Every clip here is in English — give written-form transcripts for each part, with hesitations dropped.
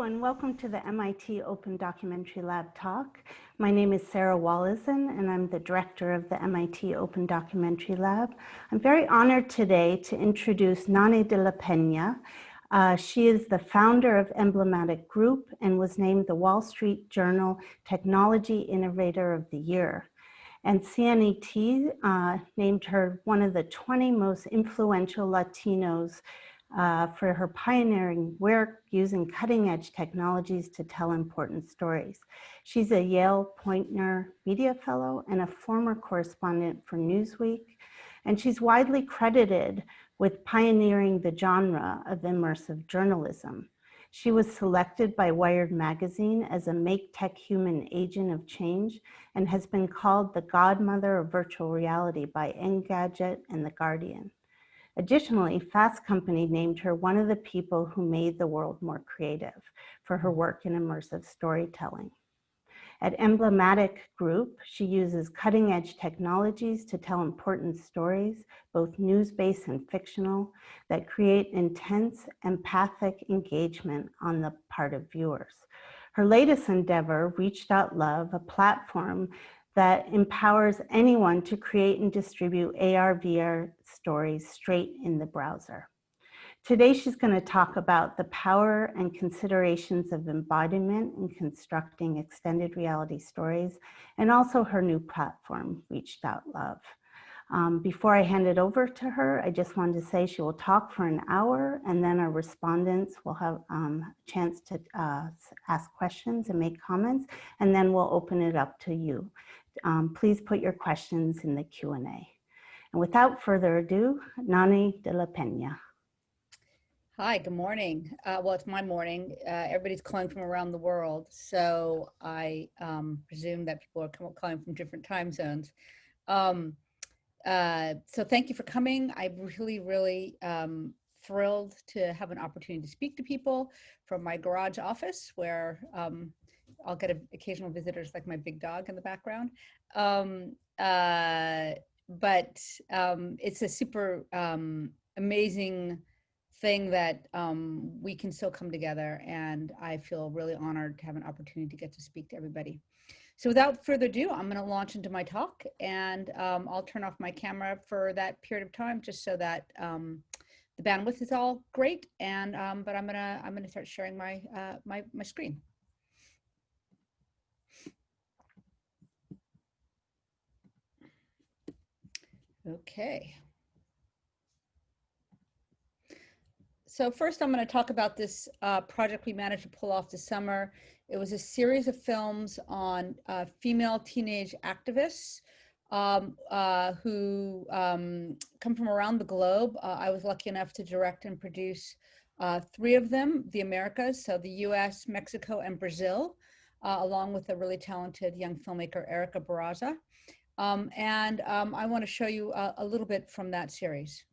and welcome to the MIT Open Documentary Lab talk. My name is Sarah Wallison, and I'm the director of the MIT Open Documentary Lab. I'm very honored today to introduce Nonny de la Peña. She is the founder of Emblematic Group and was named the Wall Street Journal Technology Innovator of the Year. And CNET named her one of the 20 most influential Latinos for her pioneering work using cutting-edge technologies to tell important stories. She's a Yale Poynter Media Fellow and a former correspondent for Newsweek, and she's widely credited with pioneering the genre of immersive journalism. She was selected by Wired magazine as a Make Tech Human Agent of Change and has been called the Godmother of Virtual Reality by Engadget and The Guardian. Additionally, Fast Company named her one of the people who made the world more creative for her work in immersive storytelling. At Emblematic Group, she uses cutting-edge technologies to tell important stories, both news-based and fictional, that create intense, empathic engagement on the part of viewers. Her latest endeavor, REACH.love, a platform that empowers anyone to create and distribute AR/VR stories straight in the browser. Today, she's going to talk about the power and considerations of embodiment in constructing extended reality stories, and also her new platform, REACH.love. Before I hand it over to her, I just wanted to say she will talk for an hour, and then our respondents will have a chance to ask questions and make comments, and then we'll open it up to you. Please put your questions in the Q&A. And without further ado, Nonny de la Peña. Hi, good morning. Well, it's my morning. Everybody's calling from around the world, so I presume that people are calling from different time zones. So thank you for coming. I'm really thrilled to have an opportunity to speak to people from my garage office where I'll get occasional visitors like my big dog in the background. But it's a super amazing thing that we can still come together, and I feel really honored to have an opportunity to get to speak to everybody. So without further ado, I'm going to launch into my talk, and I'll turn off my camera for that period of time just so that the bandwidth is all great. And but I'm gonna start sharing my my screen. Okay. So first I'm going to talk about this project we managed to pull off this summer. It was a series of films on female teenage activists who come from around the globe. I was lucky enough to direct and produce 3 of them, the Americas, so the US, Mexico, and Brazil, along with a really talented young filmmaker, Erica Barraza. I want to show you a little bit from that series.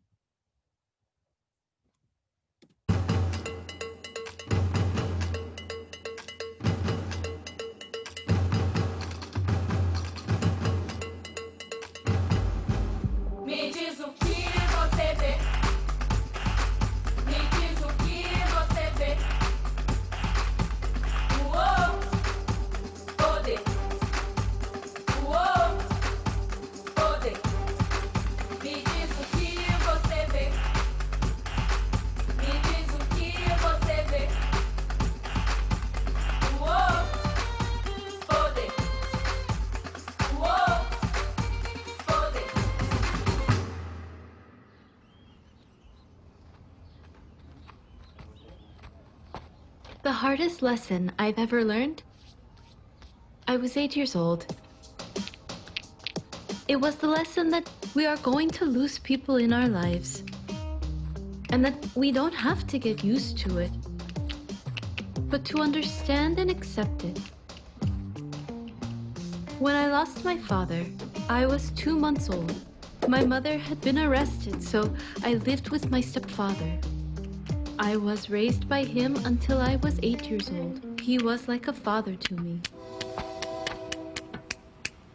The hardest lesson I've ever learned? I was 8 years old. It was the lesson that we are going to lose people in our lives, and that we don't have to get used to it, but to understand and accept it. When I lost my father, I was 2 months old. My mother had been arrested, so I lived with my stepfather. I was raised by him until I was 8 years old. He was like a father to me.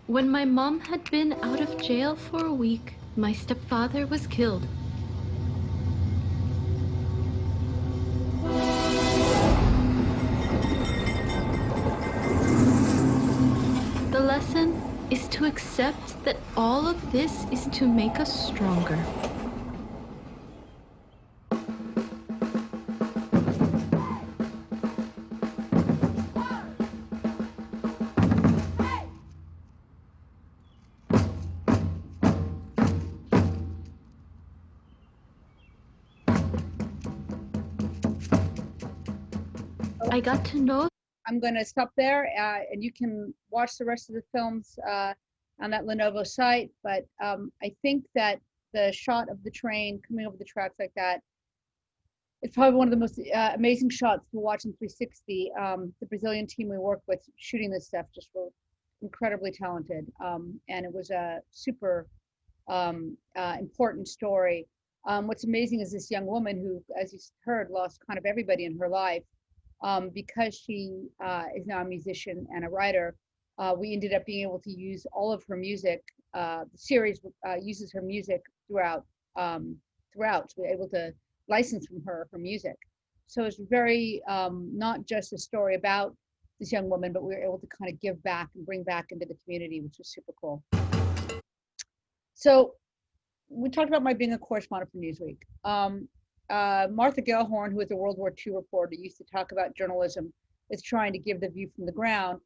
When my mom had been out of jail for a week, my stepfather was killed. is to accept that all of this is to make us stronger. I got to know. I'm going to stop there, and you can watch the rest of the films on that Lenovo site. But I think that the shot of the train coming over the tracks like that, it's probably one of the most amazing shots to watch in 360. The Brazilian team we worked with shooting this stuff just were incredibly talented, and it was a super important story. What's amazing is this young woman who, as you heard, lost kind of everybody in her life. Because she is now a musician and a writer, we ended up being able to use all of her music. The series uses her music throughout. So we're able to license from her music. So it's very not just a story about this young woman, but we were able to kind of give back and bring back into the community, which was super cool. So we talked about my being a correspondent for Newsweek. Martha Gellhorn, who is a World War II reporter, used to talk about journalism as trying to give the view from the ground.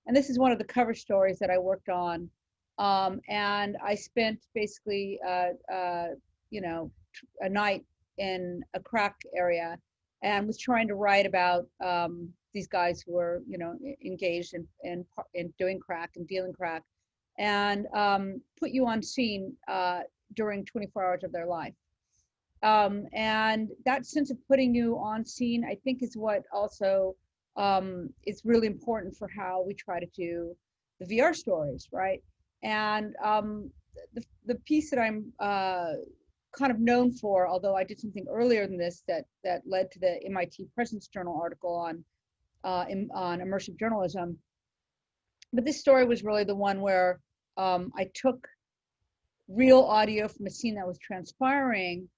And this is one of the cover stories that I worked on. And I spent basically, you know, a night in a crack area and was trying to write about these guys who were, you know, engaged in doing crack and dealing crack, and put you on scene during 24 hours of their life. And that sense of putting you on scene, I think, is what also is really important for how we try to do the VR stories, right? And the piece that I'm kind of known for, although I did something earlier than this that led to the MIT Presence Journal article on immersive journalism, but this story was really the one where I took real audio from a scene that was transpiring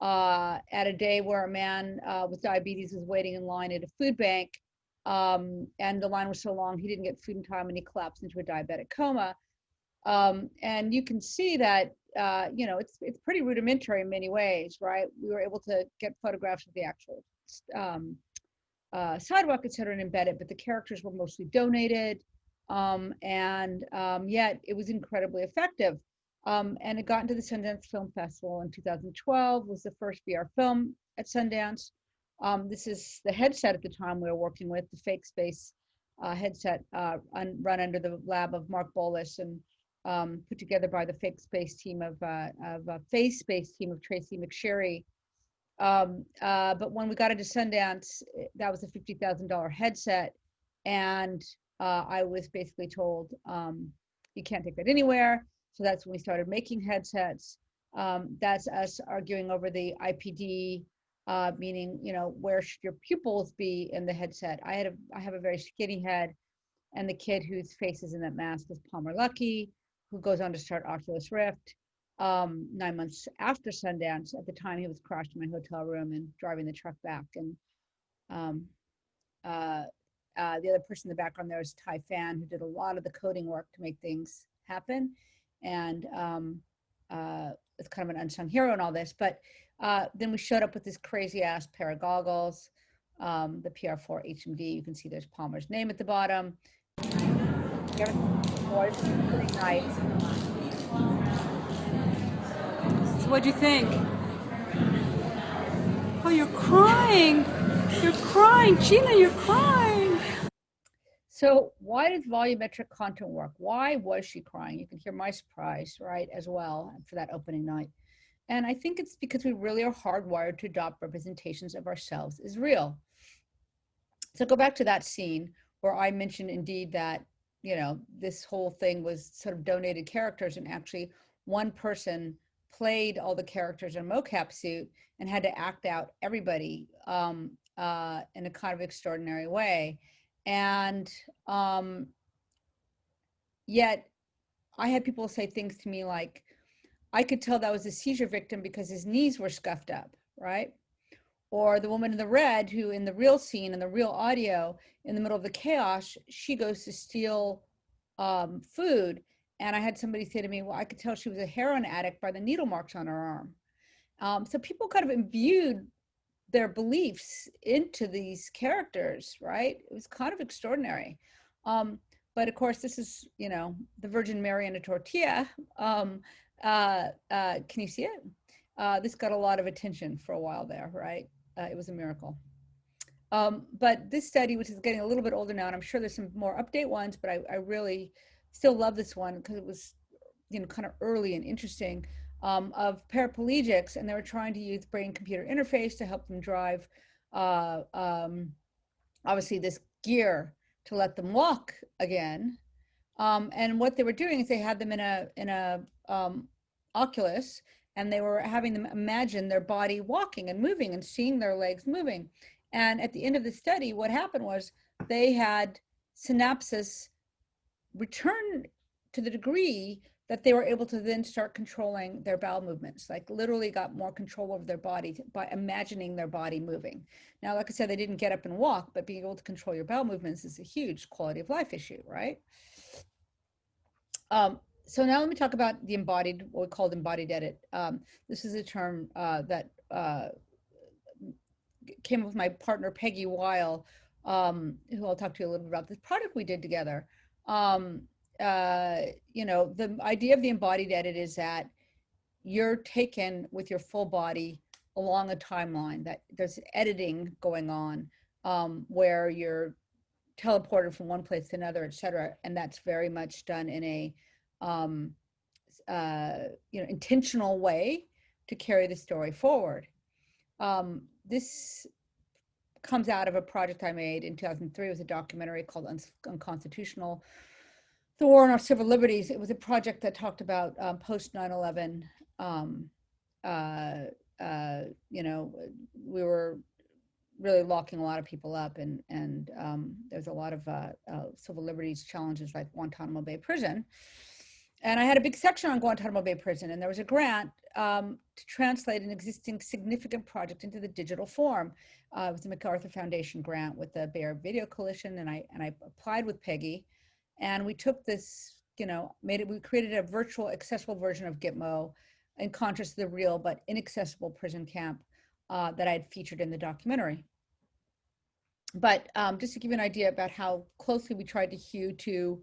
at a day where a man with diabetes was waiting in line at a food bank, and the line was so long he didn't get food in time and he collapsed into a diabetic coma. And you can see that you know, it's pretty rudimentary in many ways, right? We were able to get photographs of the actual sidewalk, et cetera, and embed it, but the characters were mostly donated, and yet it was incredibly effective. And it got into the Sundance Film Festival in 2012, was the first VR film at Sundance. This is the headset at the time we were working with, the Fake Space headset run under the lab of Mark Bolus and put together by the Fake Space team of Phase Space team of Tracy McSherry. But when we got into Sundance, that was a $50,000 headset. And I was basically told, you can't take that anywhere. So that's when we started making headsets. That's us arguing over the IPD, meaning, you know, where should your pupils be in the headset? I have a very skinny head, and the kid whose face is in that mask is Palmer Luckey, who goes on to start Oculus Rift 9 months after Sundance. At the time, he was crashed in my hotel room and driving the truck back. And the other person in the background there is Tai Fan, who did a lot of the coding work to make things happen. And it's kind of an unsung hero in all this. But then we showed up with this crazy ass pair of goggles, the PR4 HMD. You can see there's Palmer's name at the bottom. Was pretty nice. So what'd you think? Oh, you're crying. You're crying. Gina, you're crying. So why did volumetric content work? Why was she crying? You can hear my surprise, right, as well for that opening night. And I think it's because we really are hardwired to adopt representations of ourselves as real. So go back to that scene where I mentioned indeed that, you know, this whole thing was sort of donated characters, and actually one person played all the characters in a mocap suit and had to act out everybody in a kind of extraordinary way. And yet I had people say things to me like, I could tell that was a seizure victim because his knees were scuffed up, right? Or the woman in the red, who in the real scene, in the real audio, in the middle of the chaos, she goes to steal food, and I had somebody say to me, well, I could tell she was a heroin addict by the needle marks on her arm. So people kind of imbued their beliefs into these characters, right? It was kind of extraordinary. But of course, this is, you know, the Virgin Mary and a tortilla. Can you see it? This got a lot of attention for a while there, right? It was a miracle. But this study, which is getting a little bit older now, and I'm sure there's some more update ones, but I really still love this one because it was, you know, kind of early and interesting, of paraplegics, and they were trying to use brain-computer interface to help them drive, obviously, this gear to let them walk again. And what they were doing is they had them in a Oculus, and they were having them imagine their body walking and moving and seeing their legs moving. And at the end of the study, what happened was they had synapses return to the degree that they were able to then start controlling their bowel movements, like literally got more control over their body by imagining their body moving. Now, like I said, they didn't get up and walk, but being able to control your bowel movements is a huge quality of life issue, right? So now let me talk about the embodied, what we called embodied edit. This is a term that came up with my partner, Peggy Weil, who I'll talk to you a little bit about this project we did together. You know, the idea of the embodied edit is that you're taken with your full body along a timeline, that there's editing going on, where you're teleported from one place to another, et cetera. And that's very much done in a, you know, intentional way to carry the story forward. This comes out of a project I made in 2003. It was a documentary called Unconstitutional: The War on Our Civil Liberties. It was a project that talked about post 9/11. You know, we were really locking a lot of people up, and there's a lot of civil liberties challenges like Guantanamo Bay Prison. And I had a big section on Guantanamo Bay Prison, and there was a grant to translate an existing significant project into the digital form. It was the MacArthur Foundation grant with the Bay Area Video Coalition, and I applied with Peggy, and we took this, you know, we created a virtual accessible version of Gitmo in contrast to the real but inaccessible prison camp that I had featured in the documentary. But just to give you an idea about how closely we tried to hew to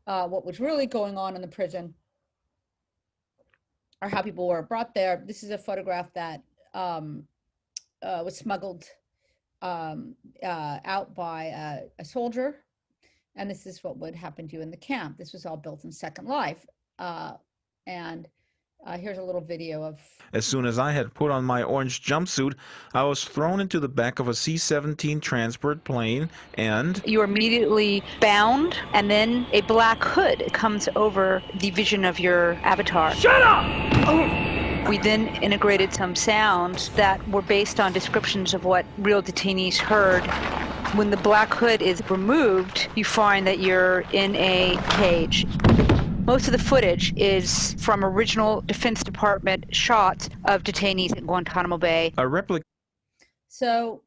what was really going on in the prison, or how people were brought there. This is a photograph that was smuggled out by a soldier. And this is what would happen to you in the camp. This was all built in Second Life. And here's a little video of... As soon as I had put on my orange jumpsuit, I was thrown into the back of a C-17 transport plane, and... You are immediately bound, and then a black hood comes over the vision of your avatar. Shut up! We then integrated some sounds that were based on descriptions of what real detainees heard. When the black hood is removed, you find that you're in a cage. Most of the footage is from original Defense Department shots of detainees in Guantanamo Bay. A replica. So,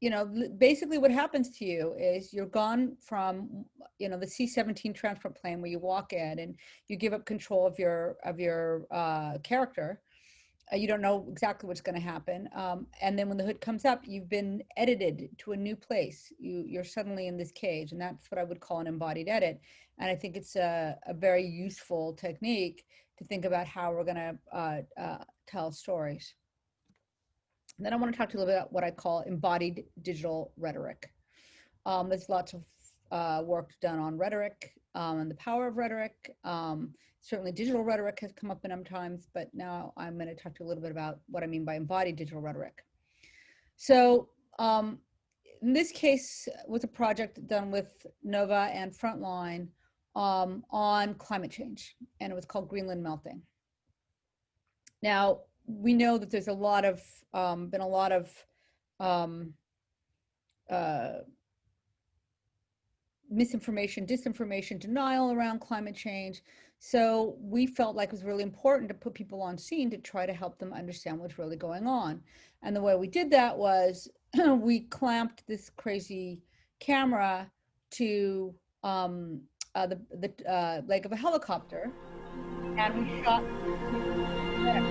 you know, basically what happens to you is you're gone from, you know, the C-17 transport plane where you walk in and you give up control of your character. You don't know exactly what's going to happen. And then when the hood comes up, you've been edited to a new place. You're suddenly in this cage, and that's what I would call an embodied edit. And I think it's a very useful technique to think about how we're going to tell stories. And then I want to talk to you a little bit about what I call embodied digital rhetoric. There's lots of work done on rhetoric and the power of rhetoric. Certainly digital rhetoric has come up a number of times, but now I'm going to talk to you a little bit about what I mean by embodied digital rhetoric. So in this case was a project done with Nova and Frontline on climate change, and it was called Greenland Melting. Now, we know that there's a lot of, been a lot of misinformation, disinformation, denial around climate change. So we felt like it was really important to put people on scene to try to help them understand what's really going on. And the way we did that was we clamped this crazy camera to the leg of a helicopter, and we shot there.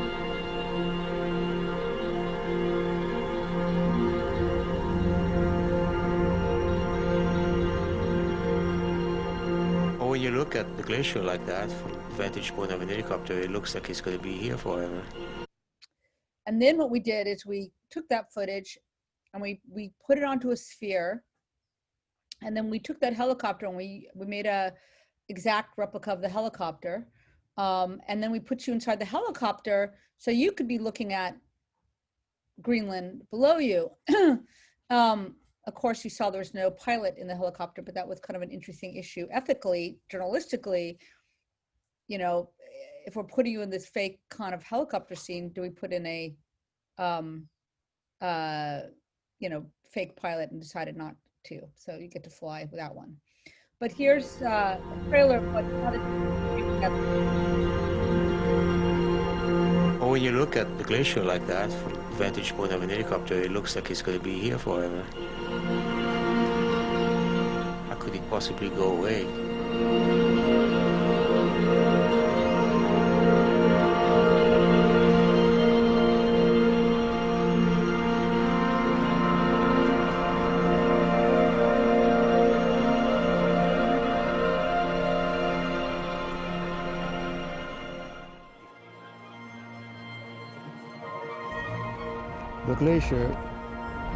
When you look at the glacier like that from the vantage point of an helicopter, it looks like it's going to be here forever. And then what we did is we took that footage and we put it onto a sphere, and then we took that helicopter and we made a exact replica of the helicopter, and then we put you inside the helicopter so you could be looking at Greenland below you. Of course, you saw there was no pilot in the helicopter, but that was kind of an interesting issue ethically, journalistically. You know, if we're putting you in this fake kind of helicopter scene, do we put in a, you know, fake pilot, and decided not to. So you get to fly without one. But here's a trailer of what how When you look at the glacier like that from the vantage point of an helicopter, it looks like it's going to be here forever. How could it possibly go away? The glacier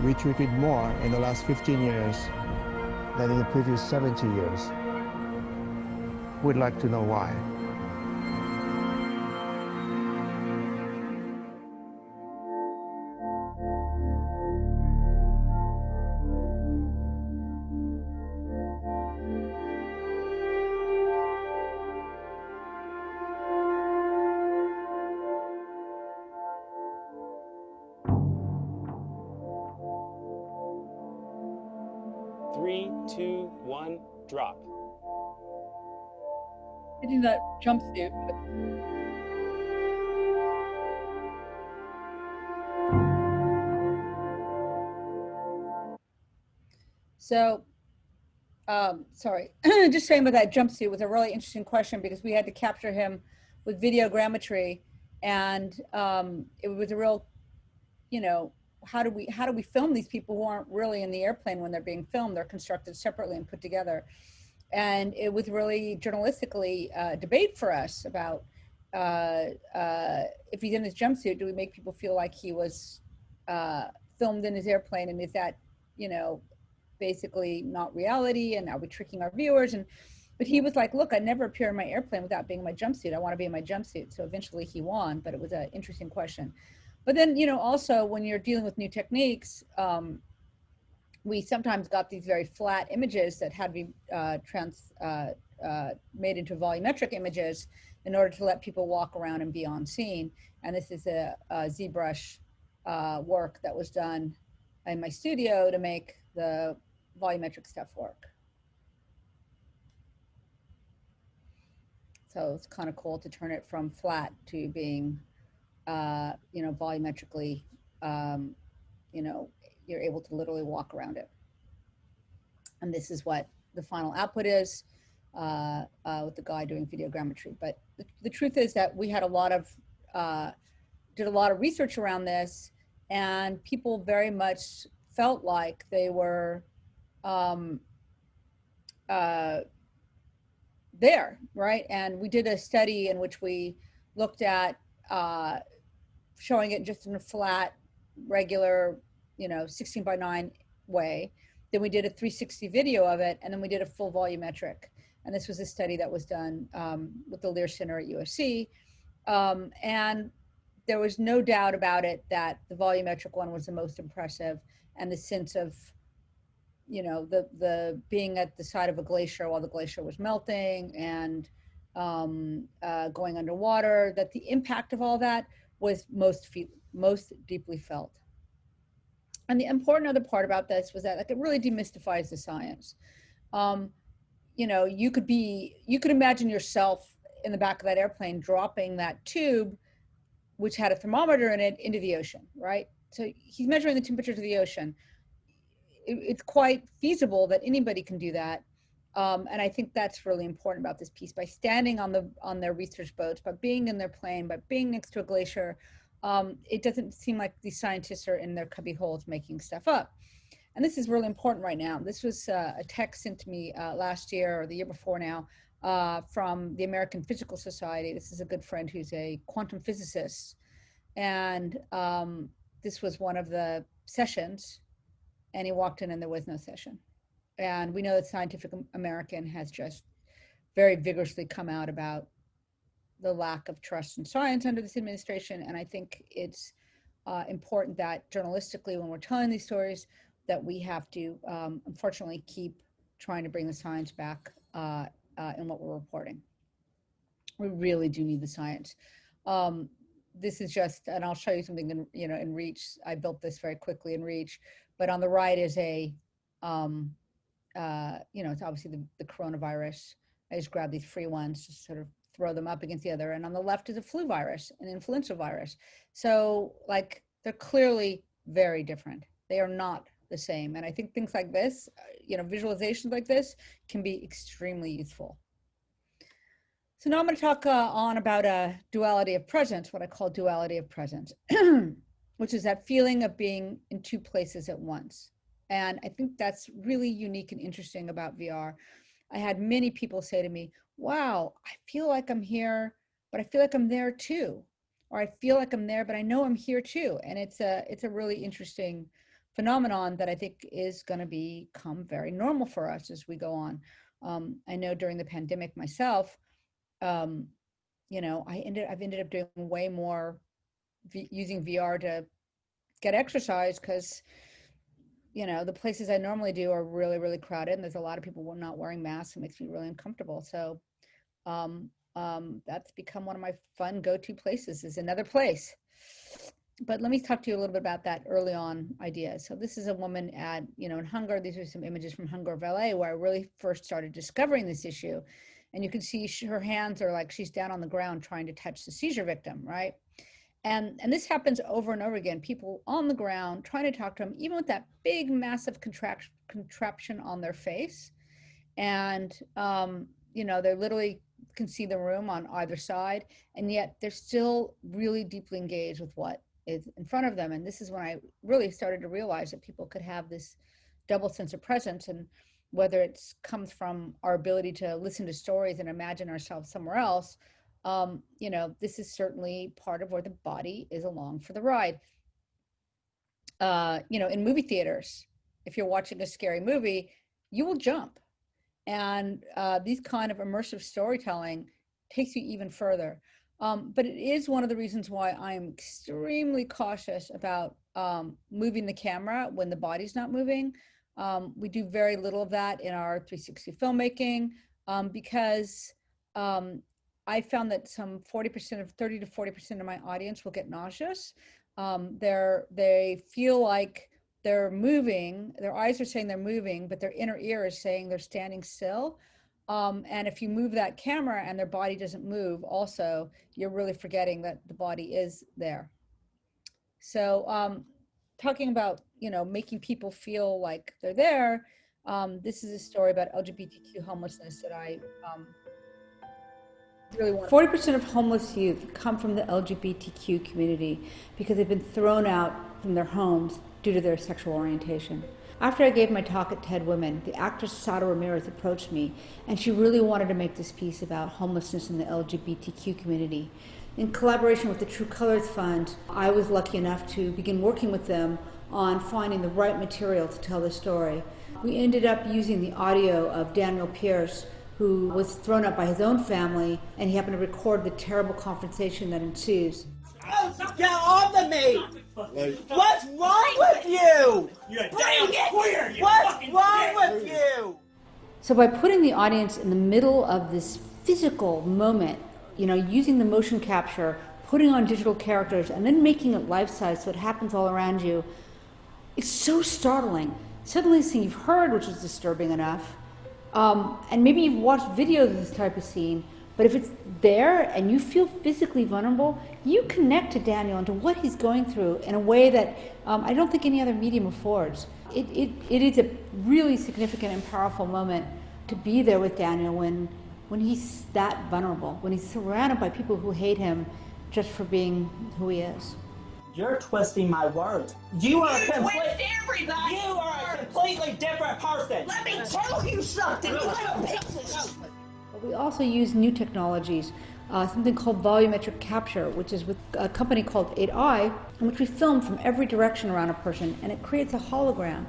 retreated more in the last 15 years than in the previous 70 years. We'd like to know why. Three, two, one, drop. Getting that jumpsuit. So, sorry, just saying about that jumpsuit was a really interesting question, because we had to capture him with videogrammetry, and it was a real, you know, how do we film these people who aren't really in the airplane when they're being filmed? They're constructed separately and put together. And it was really journalistically debate for us about if he's in his jumpsuit, do we make people feel like he was filmed in his airplane, and is that, you know, basically not reality, and are we tricking our viewers? But he was like, look, I never appear in my airplane without being in my jumpsuit. I want to be in my jumpsuit. So eventually he won, but it was an interesting question. But then, you know, also when you're dealing with new techniques, we sometimes got these very flat images that had to be made into volumetric images in order to let people walk around and be on scene. And this is a ZBrush work that was done in my studio to make the volumetric stuff work. So it's kind of cool to turn it from flat to being, you know, volumetrically, you know, you're able to literally walk around it. And this is what the final output is with the guy doing videogrammetry. But the truth is that we had did a lot of research around this, and people very much felt like they were there, right? And we did a study in which we looked at showing it just in a flat, regular, you know, 16:9 way. Then we did a 360 video of it, and then we did a full volumetric. And this was a study that was done with the Lear Center at USC. And there was no doubt about it that the volumetric one was the most impressive, and the sense of, you know, the being at the side of a glacier while the glacier was melting and going underwater, that the impact of all that was most deeply felt. And the important other part about this was that, like, it really demystifies the science. You know, you could imagine yourself in the back of that airplane dropping that tube, which had a thermometer in it, into the ocean, right? So he's measuring the temperature of the ocean. It's quite feasible that anybody can do that. And I think that's really important about this piece. By standing on their research boats, by being in their plane, by being next to a glacier, it doesn't seem like these scientists are in their cubby holes making stuff up. And this is really important right now. This was a text sent to me last year or the year before now from the American Physical Society. This is a good friend who's a quantum physicist. And this was one of the sessions, and he walked in and there was no session. And we know that Scientific American has just very vigorously come out about the lack of trust in science under this administration. And I think it's important that journalistically, when we're telling these stories, that we have to, unfortunately, keep trying to bring the science back in what we're reporting. We really do need the science. This is just, and I'll show you something in REACH. I built this very quickly in REACH, but on the right is a, it's obviously the coronavirus. I just grab these free ones, just sort of throw them up against the other. And on the left is a flu virus, an influenza virus. So like, they're clearly very different. They are not the same. And I think things like this, visualizations like this can be extremely useful. So now I'm going to talk on about a duality of presence, what I call duality of presence, which is that feeling of being in two places at once. And I think that's really unique and interesting about VR. I had many people say to me, wow, I feel like I'm here, but I feel like I'm there too. Or I feel like I'm there, but I know I'm here too. And it's a really interesting phenomenon that I think is going to become very normal for us as we go on. I know during the pandemic myself, I've ended up doing way more using VR to get exercise because, the places I normally do are really, really crowded, and there's a lot of people not wearing masks. It makes me really uncomfortable. So that's become one of my fun go-to places, is another place. But let me talk to you a little bit about that early on idea. So this is a woman at, in Hungary. These are some images from Hungary, LA, where I really first started discovering this issue. And you can see her hands are like she's down on the ground trying to touch the seizure victim, right? And this happens over and over again. People on the ground trying to talk to them, even with that big, massive contraption on their face. And, they literally can see the room on either side, and yet they're still really deeply engaged with what is in front of them. And this is when I really started to realize that people could have this double sense of presence, and whether it comes from our ability to listen to stories and imagine ourselves somewhere else, this is certainly part of where the body is along for the ride. In movie theaters, if you're watching a scary movie, you will jump. And these kind of immersive storytelling takes you even further. But it is one of the reasons why I'm extremely cautious about moving the camera when the body's not moving. We do very little of that in our 360 filmmaking because I found that some 30 to 40% of my audience will get nauseous. They feel like they're moving, their eyes are saying they're moving, but their inner ear is saying they're standing still. And if you move that camera and their body doesn't move, also, you're really forgetting that the body is there. So talking about, making people feel like they're there, this is a story about LGBTQ homelessness that I really want. 40% of homeless youth come from the LGBTQ community because they've been thrown out from their homes due to their sexual orientation. After I gave my talk at TED Women, the actress Sada Ramirez approached me, and she really wanted to make this piece about homelessness in the LGBTQ community. In collaboration with the True Colors Fund, I was lucky enough to begin working with them on finding the right material to tell the story. We ended up using the audio of Daniel Pierce, who was thrown out by his own family, and he happened to record the terrible confrontation that ensues. Oh, get off of me! What's wrong with you? You're a damn queer! What's wrong with you? So by putting the audience in the middle of this physical moment, using the motion capture, putting on digital characters, and then making it life-size so it happens all around you, it's so startling. Suddenly this thing you've heard, which is disturbing enough, and maybe you've watched videos of this type of scene, but if it's there and you feel physically vulnerable, you connect to Daniel and to what he's going through in a way that I don't think any other medium affords. It is a really significant and powerful moment to be there with Daniel when he's that vulnerable, when he's surrounded by people who hate him just for being who he is. You're twisting my words. You are twist everybody. You are a completely different person. Let me tell you something. You little bitches. But we also use new technologies, something called volumetric capture, which is with a company called 8i, in which we film from every direction around a person, and it creates a hologram.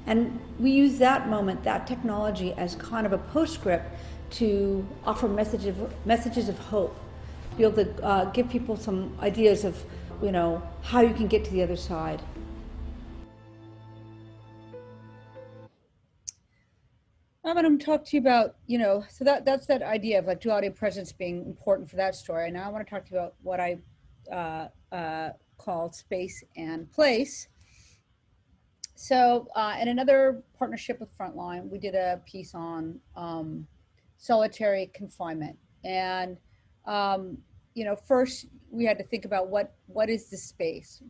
And we use that moment, that technology, as kind of a postscript to offer messages of hope, to be able to give people some ideas of, you know, how you can get to the other side. I'm going to talk to you about, you know, so that's that idea of like duality of presence being important for that story. Now I want to talk to you about what I call space and place. So in another partnership with Frontline, we did a piece on solitary confinement. And, you know, first we had to think about what is the space?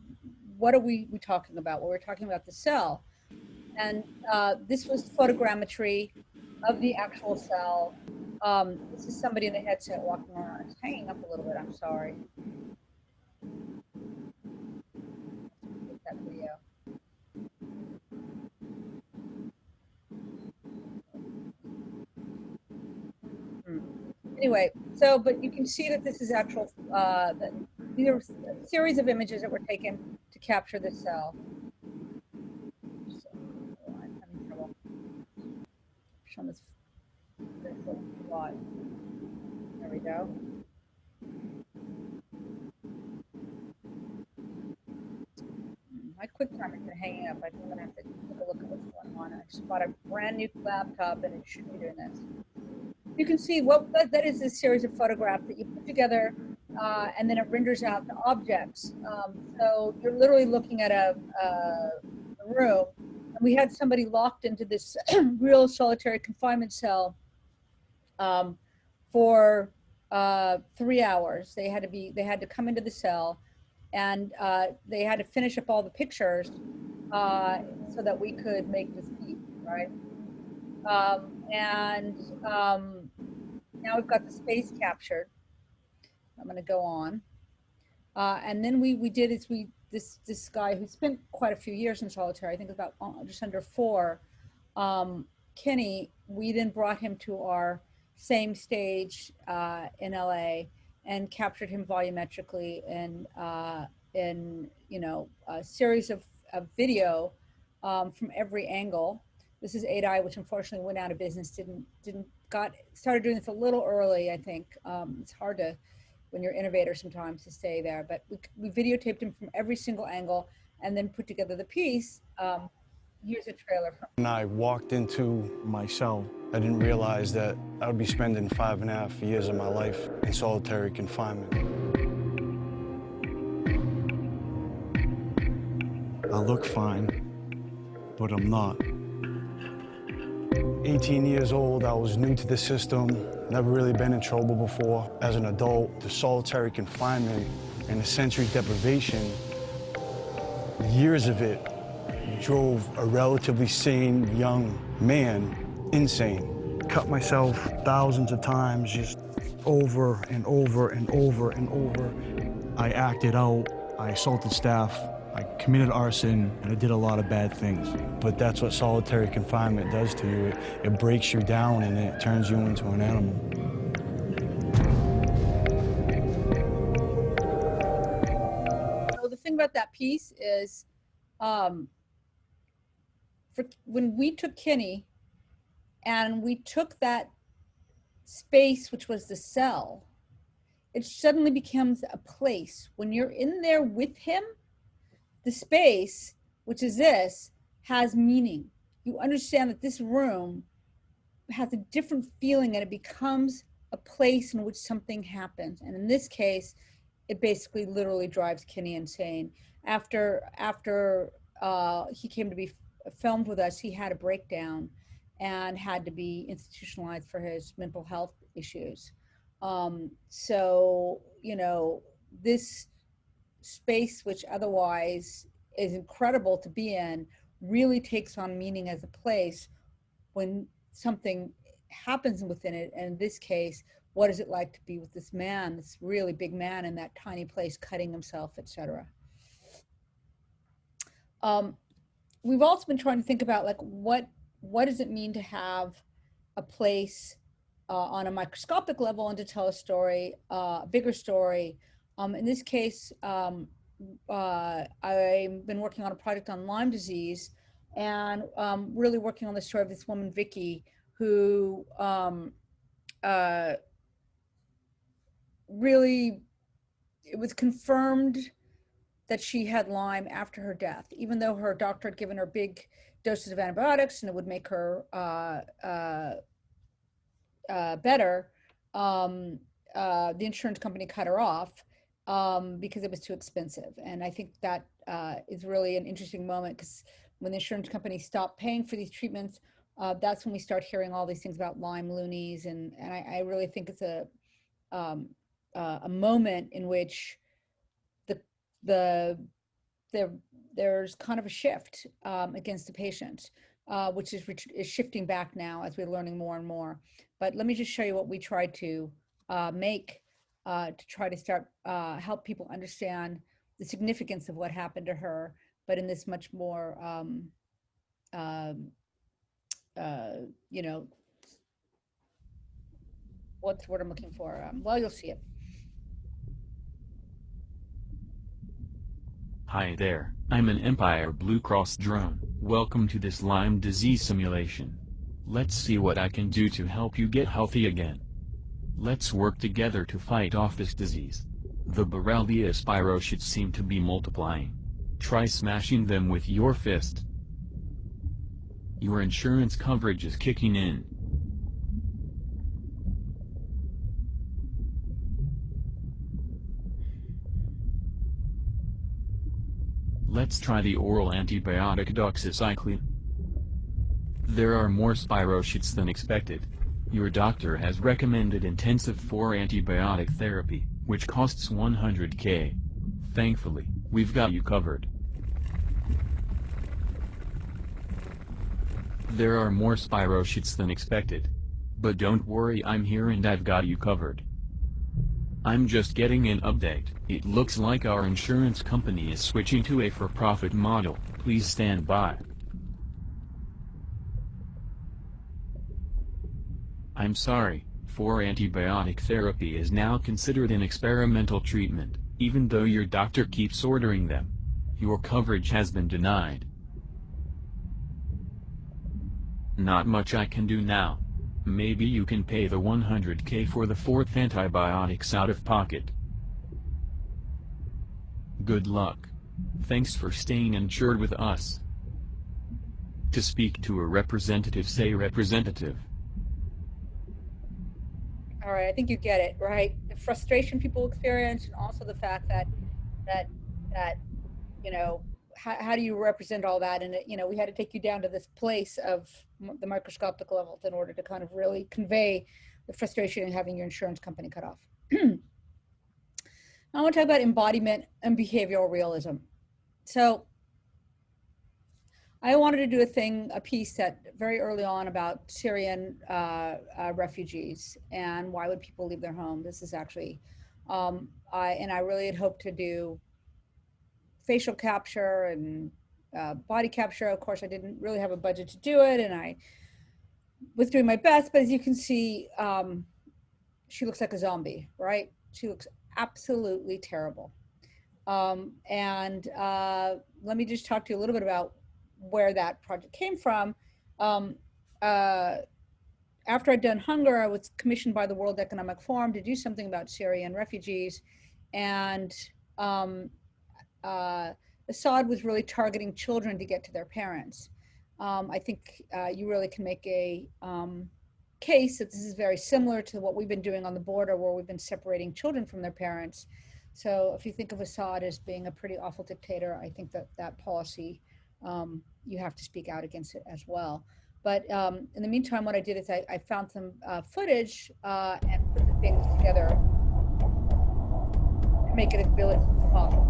What are we talking about? Well, we're talking about the cell. And this was photogrammetry of the actual cell. This is somebody in the headset walking around. It's hanging up a little bit, I'm sorry. That video. Anyway, so, but you can see that this is actual, these are a series of images that were taken to capture the cell. I'm having trouble showing this live. There we go. My quick time is hanging up. I think I'm gonna have to take a look at what's going on. I just bought a brand new laptop and it shouldn't be doing this. You can see what that is, a series of photographs that you put together and then it renders out the objects. So you're literally looking at a room. And we had somebody locked into this real solitary confinement cell for 3 hours. They had to come into the cell and they had to finish up all the pictures so that we could make this piece, right? Now we've got the space captured. I'm going to go on. And then we did is this guy who spent quite a few years in solitary, I think about just under 4, Kenny, we then brought him to our same stage in LA and captured him volumetrically in you know, a series of video from every angle. This is 8i, which unfortunately went out of business, started doing this a little early, I think. It's hard to, when you're innovator sometimes, to stay there, but we videotaped him from every single angle and then put together the piece. Here's a trailer from. When I walked into my cell, I didn't realize that I would be spending 5.5 years of my life in solitary confinement. I look fine, but I'm not. 18 years old, I was new to the system, never really been in trouble before. As an adult, the solitary confinement and the sensory deprivation, years of it drove a relatively sane young man insane. Cut myself thousands of times, just over and over and over and over. I acted out, I assaulted staff, I committed arson, and I did a lot of bad things. But that's what solitary confinement does to you. It breaks you down and it turns you into an animal. So the thing about that piece is, when we took Kenny and we took that space, which was the cell, it suddenly becomes a place. When you're in there with him, the space, which is this, has meaning. You understand that this room has a different feeling and it becomes a place in which something happens. And in this case, it basically literally drives Kenny insane. After he came to be filmed with us, he had a breakdown and had to be institutionalized for his mental health issues. So, you know, this space, which otherwise is incredible to be in, really takes on meaning as a place when something happens within it. And in this case, what is it like to be with this man, this really big man in that tiny place, cutting himself, etc. We've also been trying to think about like what does it mean to have a place on a microscopic level and to tell a story, a bigger story. In this case, I've been working on a project on Lyme disease and really working on the story of this woman, Vicky, who really, it was confirmed that she had Lyme after her death, even though her doctor had given her big doses of antibiotics and it would make her better. The insurance company cut her off because it was too expensive. And I think that is really an interesting moment, because when the insurance company stopped paying for these treatments, that's when we start hearing all these things about Lyme loonies. And I really think it's a moment in which there's kind of a shift against the patient, which is shifting back now as we're learning more and more. But let me just show you what we tried to make to try to start help people understand the significance of what happened to her, but in this much more, you know, what's the word I'm looking for? Well, you'll see it. Hi there, I'm an Empire Blue Cross drone. Welcome to this Lyme disease simulation. Let's see what I can do to help you get healthy again. Let's work together to fight off this disease. The Borrelia spirochetes seem to be multiplying. Try smashing them with your fist. Your insurance coverage is kicking in. Let's try the oral antibiotic doxycycline. There are more spirochetes than expected. Your doctor has recommended intensive 4 antibiotic therapy, which costs $100K. Thankfully, we've got you covered. There are more spirochetes than expected. But don't worry, I'm here and I've got you covered. I'm just getting an update. It looks like our insurance company is switching to a for-profit model. Please stand by. I'm sorry, 4 antibiotic therapy is now considered an experimental treatment, even though your doctor keeps ordering them. Your coverage has been denied. Not much I can do now. Maybe you can pay the $100K for the 4th antibiotics out of pocket. Good luck. Thanks for staying insured with us. To speak to a representative, say representative. All right, I think you get it, right? The frustration people experience, and also the fact that you know, how do you represent all that? And you know, we had to take you down to this place of the microscopic levels in order to kind of really convey the frustration in having your insurance company cut off. I want to talk about embodiment and behavioral realism. So I wanted to do a piece that very early on about Syrian refugees and why would people leave their home. This is actually, I really had hoped to do facial capture and body capture. Of course, I didn't really have a budget to do it, and I was doing my best, but as you can see, she looks like a zombie, right? She looks absolutely terrible. Let me just talk to you a little bit about where that project came from. After I'd done hunger, I was commissioned by the World Economic Forum to do something about Syrian refugees, and Assad was really targeting children to get to their parents. I think you really can make a case that this is very similar to what we've been doing on the border, where we've been separating children from their parents. So if you think of Assad as being a pretty awful dictator, I think that that policy, you have to speak out against it as well. But in the meantime, what I did is I found some footage and put the things together to make it as realistic as possible.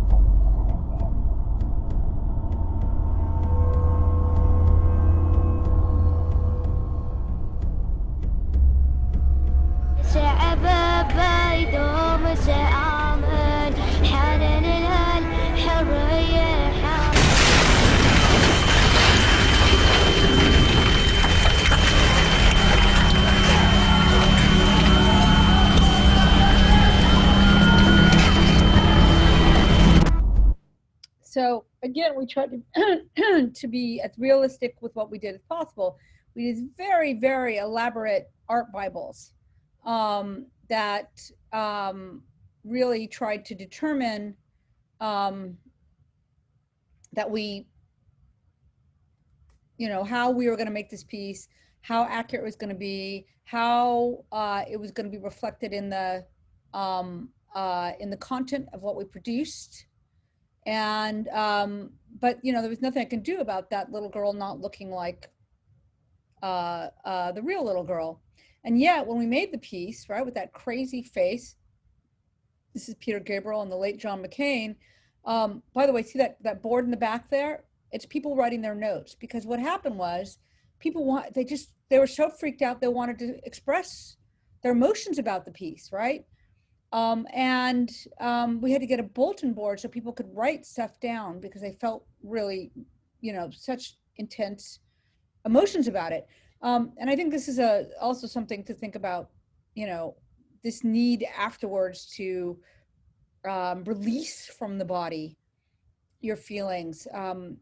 So again, we tried to to be as realistic with what we did as possible. We did very, very elaborate art Bibles that really tried to determine that we, how we were going to make this piece, how accurate it was going to be, how it was going to be reflected in the content of what we produced. And but there was nothing I can do about that little girl not looking like the real little girl. And yet when we made the piece, right, with that crazy face, this is Peter Gabriel and the late John McCain. By the way, see that board in the back there? It's people writing their notes, because what happened was they were so freaked out they wanted to express their emotions about the piece, right? And we had to get a bulletin board so people could write stuff down, because they felt really, such intense emotions about it. And I think this is also something to think about, this need afterwards to release from the body your feelings. My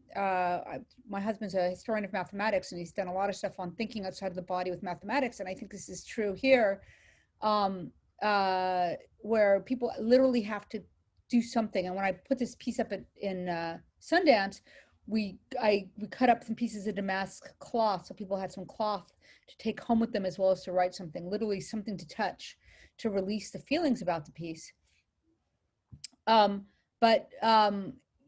husband's a historian of mathematics, and he's done a lot of stuff on thinking outside of the body with mathematics. And I think this is true here. Where people literally have to do something. And when I put this piece up in Sundance, we cut up some pieces of damask cloth, so people had some cloth to take home with them, as well as to write something, literally something to touch, to release the feelings about the piece. But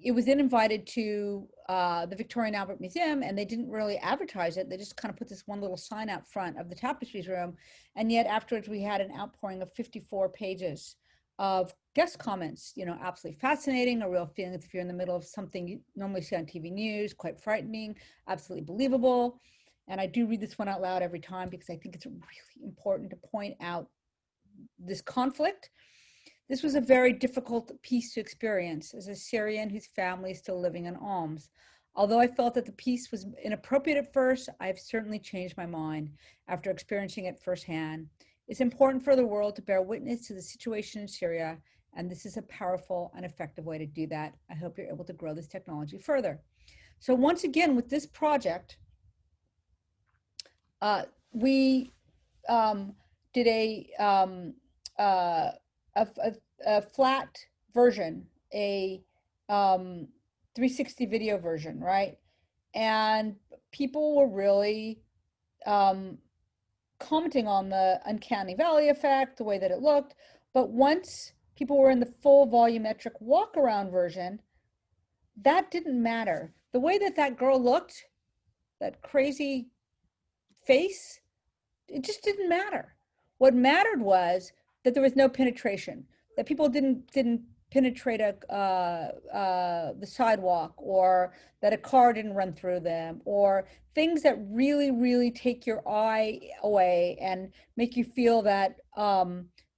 it was then invited to the Victoria and Albert Museum, and they didn't really advertise it. They just kind of put this one little sign out front of the tapestries room. And yet afterwards we had an outpouring of 54 pages of guest comments, absolutely fascinating, a real feeling if you're in the middle of something you normally see on TV news, quite frightening, absolutely believable. And I do read this one out loud every time, because I think it's really important to point out this conflict. This was a very difficult piece to experience as a Syrian whose family is still living on alms. Although I felt that the piece was inappropriate at first, I've certainly changed my mind after experiencing it firsthand. It's important for the world to bear witness to the situation in Syria, and this is a powerful and effective way to do that. I hope you're able to grow this technology further. So once again, with this project, we did a flat version, a 360 video version, right? And people were really commenting on the uncanny valley effect, the way that it looked. But once people were in the full volumetric walk around version, that didn't matter. The way that girl looked, that crazy face, it just didn't matter. What mattered was that there was no penetration, that people didn't penetrate the sidewalk, or that a car didn't run through them, or things that really, really take your eye away and make you feel that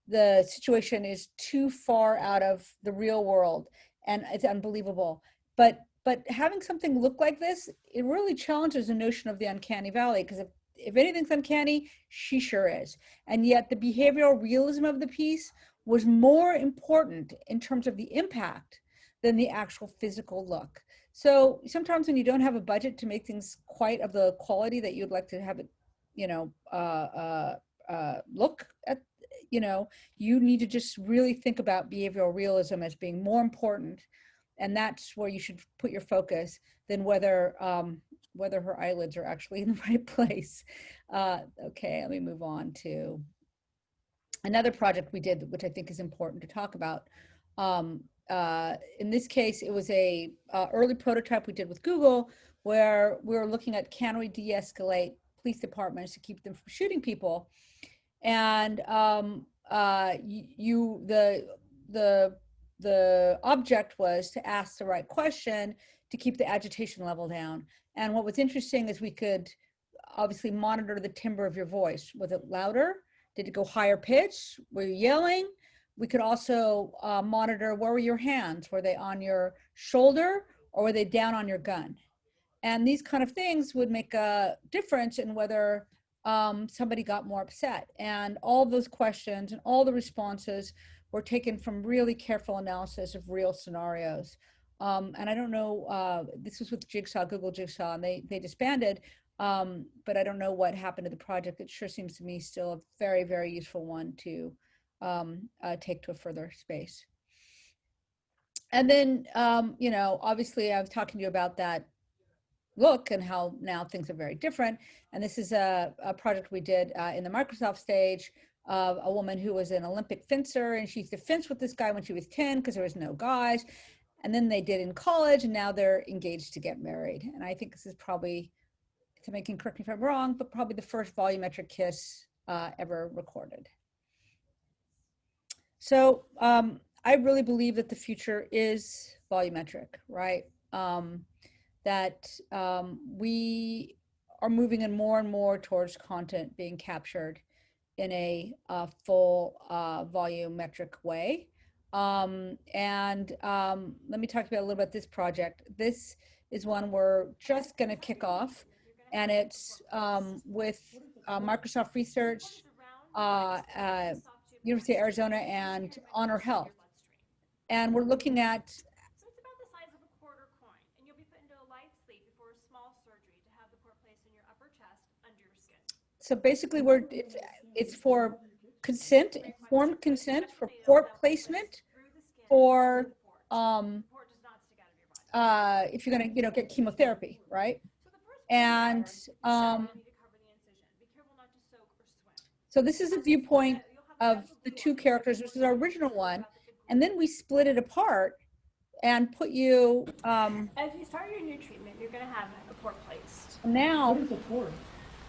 the situation is too far out of the real world and it's unbelievable. But having something look like this, it really challenges the notion of the uncanny valley, because if anything's uncanny, she sure is. And yet the behavioral realism of the piece was more important in terms of the impact than the actual physical look. So sometimes when you don't have a budget to make things quite of the quality that you'd like to have it, look at, you need to just really think about behavioral realism as being more important. And that's where you should put your focus than whether her eyelids are actually in the right place. Okay, let me move on to another project we did, which I think is important to talk about. In this case, it was a early prototype we did with Google, where we were looking at, can we de-escalate police departments to keep them from shooting people? And the object was to ask the right question to keep the agitation level down. And what was interesting is we could obviously monitor the timbre of your voice. Was it louder? Did it go higher pitch? Were you yelling? We could also monitor, where were your hands? Were they on your shoulder or were they down on your gun? And these kind of things would make a difference in whether somebody got more upset. And all those questions and all the responses were taken from really careful analysis of real scenarios. And I don't know, this was with Jigsaw, Google Jigsaw, and they disbanded, but I don't know what happened to the project. It sure seems to me still a very, very useful one to take to a further space. And then, you know, obviously I was talking to you about that look and how now things are very different. And this is a project we did in the Microsoft stage of a woman who was an Olympic fencer, and she used to fence with this guy when she was 10 because there was no guys. And then they did in college, and now they're engaged to get married. And I think this is probably, somebody can correct me if I'm wrong, but probably the first volumetric kiss ever recorded. So I really believe that the future is volumetric, right? That we are moving in more and more towards content being captured in a full volumetric way. Let me talk about a little bit about this project. This is one we're just going to kick off, and it's with Microsoft Research, University of Arizona, and Honor Health. And we're looking at so basically it's for consent, informed consent for port placement for if you're going to get chemotherapy, right? And so this is a viewpoint of the two characters, which is our original one, and then we split it apart and put you as you start your new treatment, you're going to have a port placed. Now what is a port?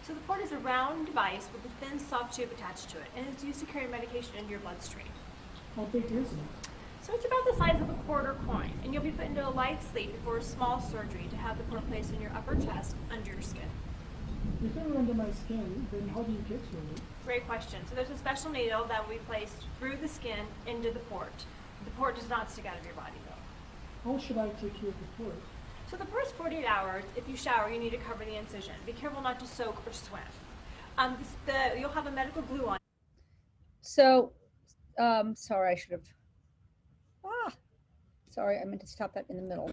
So the port is a round device with a thin soft tube attached to it, and it's used to carry medication into your bloodstream. How big is it? So it's about the size of a quarter coin, and you'll be put into a light sleep before a small surgery to have the port placed in your upper chest under your skin. If it were under my skin, then how do you get to it? Great question. So there's a special needle that will be placed through the skin into the port. The port does not stick out of your body, though. How should I take care of the port? So the first 48 hours, if you shower, you need to cover the incision. Be careful not to soak or swim. You'll have a medical glue on. So, sorry, I should have. Sorry, I meant to stop that in the middle.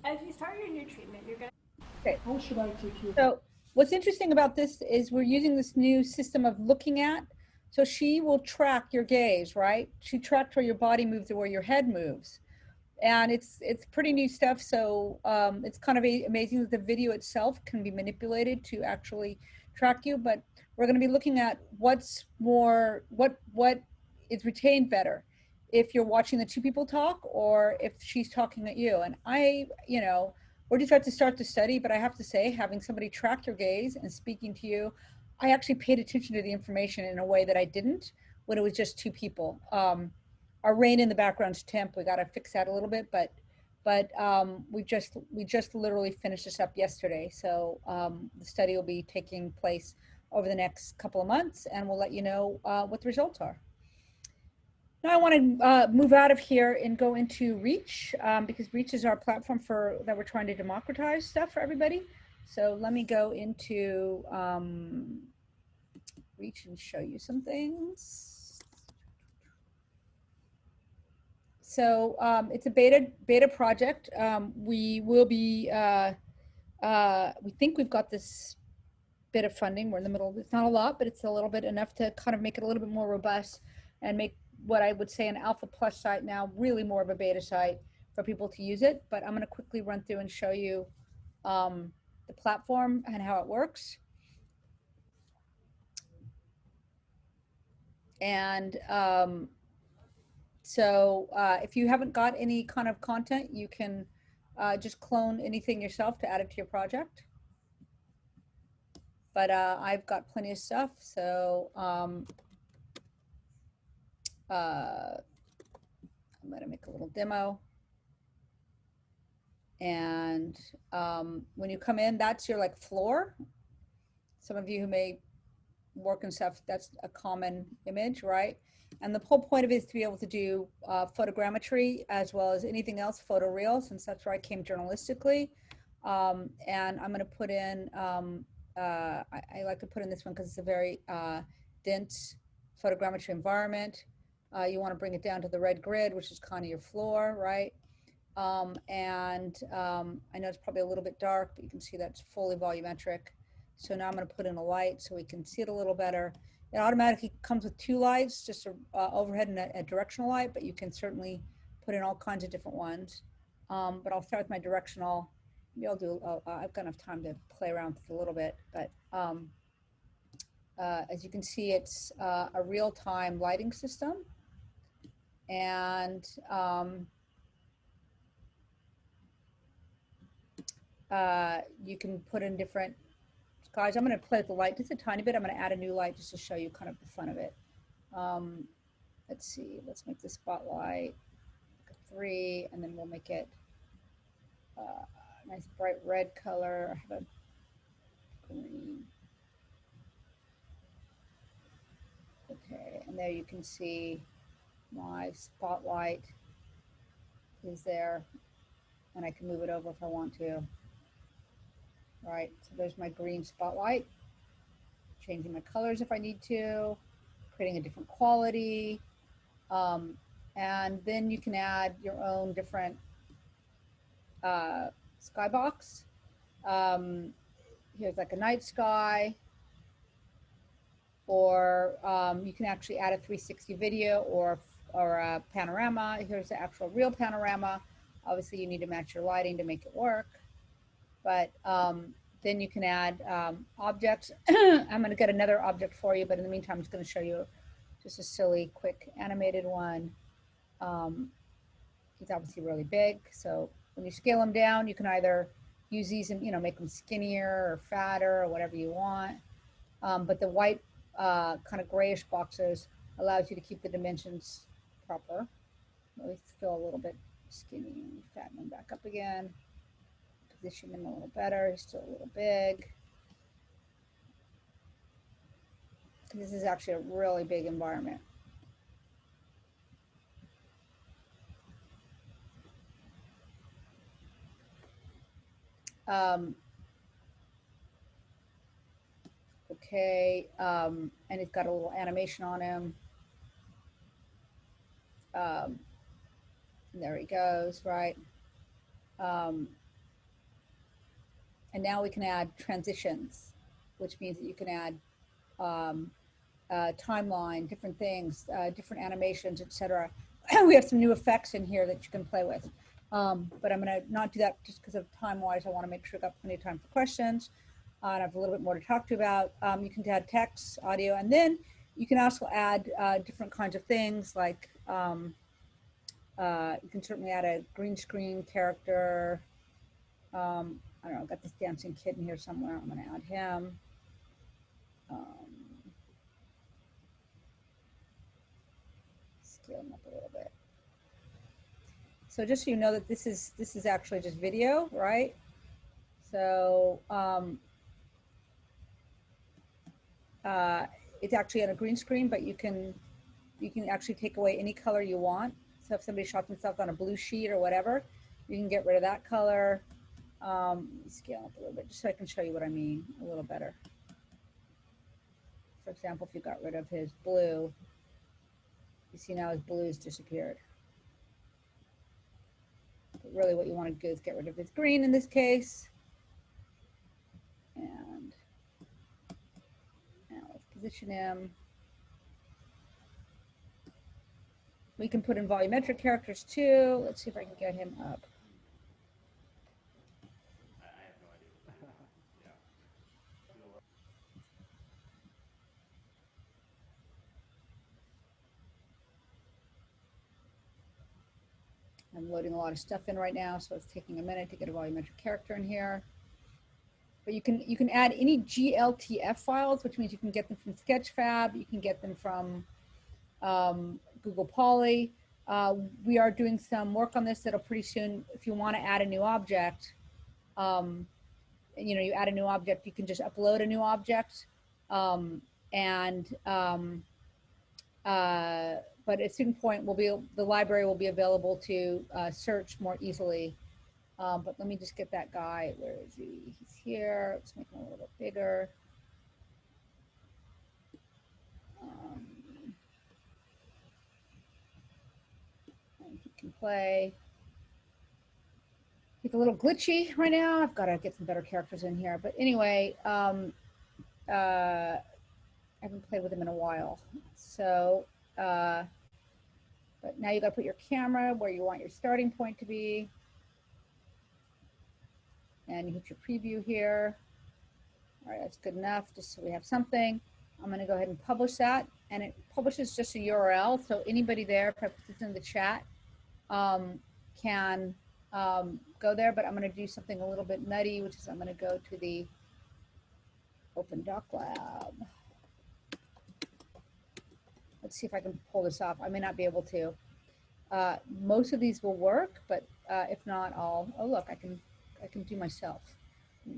As you start your new treatment, you're going to. Okay. How should I take care of So, what's interesting about this is we're using this new system of looking at. So she will track your gaze, right? She tracks where your body moves or where your head moves. And it's pretty new stuff. So it's kind of amazing that the video itself can be manipulated to actually track you. But we're going to be looking at what's more, what is retained better, if you're watching the two people talk or if she's talking at you. And we're just about to start the study, but I have to say, having somebody track your gaze and speaking to you, I actually paid attention to the information in a way that I didn't when it was just two people. Our rain in the background's temp. We got to fix that a little bit, but we just literally finished this up yesterday. So the study will be taking place over the next couple of months, and we'll let you know what the results are. Now I want to move out of here and go into REACH because REACH is our platform that we're trying to democratize stuff for everybody. So let me go into REACH and show you some things. So it's a beta project. We will be, we think we've got this bit of funding. We're in the middle. It's not a lot, but it's a little bit enough to kind of make it a little bit more robust and make what I would say an Alpha Plus site now really more of a beta site for people to use it. But I'm going to quickly run through and show you the platform and how it works. And so if you haven't got any kind of content, you can just clone anything yourself to add it to your project. But I've got plenty of stuff. So I'm going to make a little demo. And when you come in, that's your floor. Some of you who may work and stuff, that's a common image, right? And the whole point of it is to be able to do photogrammetry as well as anything else, photoreal, since that's where I came journalistically. And I'm going to put in, I like to put in this one because it's a very dense photogrammetry environment. You want to bring it down to the red grid, which is kind of your floor, right? I know it's probably a little bit dark, but you can see that's fully volumetric. So now I'm going to put in a light so we can see it a little better. It automatically comes with two lights, just a overhead and a directional light, but you can certainly put in all kinds of different ones. But I'll start with my directional. Maybe I'll do, I've got enough time to play around with it a little bit, but as you can see, it's a real-time lighting system. And you can put in different skies. I'm going to play with the light just a tiny bit. I'm going to add a new light just to show you kind of the fun of it. Let's see, let's make the spotlight a 3, and then we'll make it a nice bright red color. I have a green. Okay, and there you can see my spotlight is there, and I can move it over if I want to. Right, so there's my green spotlight. Changing my colors if I need to, creating a different quality. And then you can add your own different skybox. Here's like a night sky, or you can actually add a 360 video or a panorama. Here's the actual real panorama. Obviously you need to match your lighting to make it work. But then you can add objects. I'm going to get another object for you, but in the meantime, I'm just going to show you just a silly, quick animated one. He's obviously really big, so when you scale him down, you can either use these and make them skinnier or fatter or whatever you want. But the white kind of grayish boxes allows you to keep the dimensions proper. Really feel a little bit skinny. Fatten him back up again. Position him a little better. He's still a little big. This is actually a really big environment. Okay, and it's got a little animation on him. There he goes, right? And now we can add transitions, which means that you can add timeline, different things, different animations, etc. We have some new effects in here that you can play with. But I'm going to not do that just because of time-wise. I want to make sure I've got plenty of time for questions. And I have a little bit more to talk to you about. You can add text, audio, and then you can also add different kinds of things like you can certainly add a green screen character. I don't know, I've got this dancing kid in here somewhere. I'm going to add him. Scale him up a little bit. So just so you know that this is actually just video, right? So it's actually on a green screen, but you can actually take away any color you want. So if somebody shot themselves on a blue sheet or whatever, you can get rid of that color. Let me scale up a little bit just so I can show you what I mean a little better. For example, if you got rid of his blue, you see now his blue has disappeared. But really what you want to do is get rid of his green in this case. And now let's position him. We can put in volumetric characters too. Let's see if I can get him up. I'm loading a lot of stuff in right now, so it's taking a minute to get a volumetric character in here. But you can add any GLTF files, which means you can get them from Sketchfab, you can get them from Google Poly. We are doing some work on this that'll pretty soon, if you want to add a new object, you add a new object, you can just upload a new object. but at a certain point, the library will be available to search more easily. But let me just get that guy. Where is he? He's here. Let's make him a little bit bigger. And he can play. It's a little glitchy right now. I've got to get some better characters in here. But anyway, I haven't played with him in a while. So, but now you got to put your camera where you want your starting point to be. And you hit your preview here. All right, that's good enough, just so we have something. I'm going to go ahead and publish that. And it publishes just a URL. So anybody there, if I put this in the chat, can go there. But I'm going to do something a little bit nutty, which is I'm going to go to the Open Doc Lab. Let's see if I can pull this off. I may not be able to. Most of these will work, but if not, oh look, I can do myself.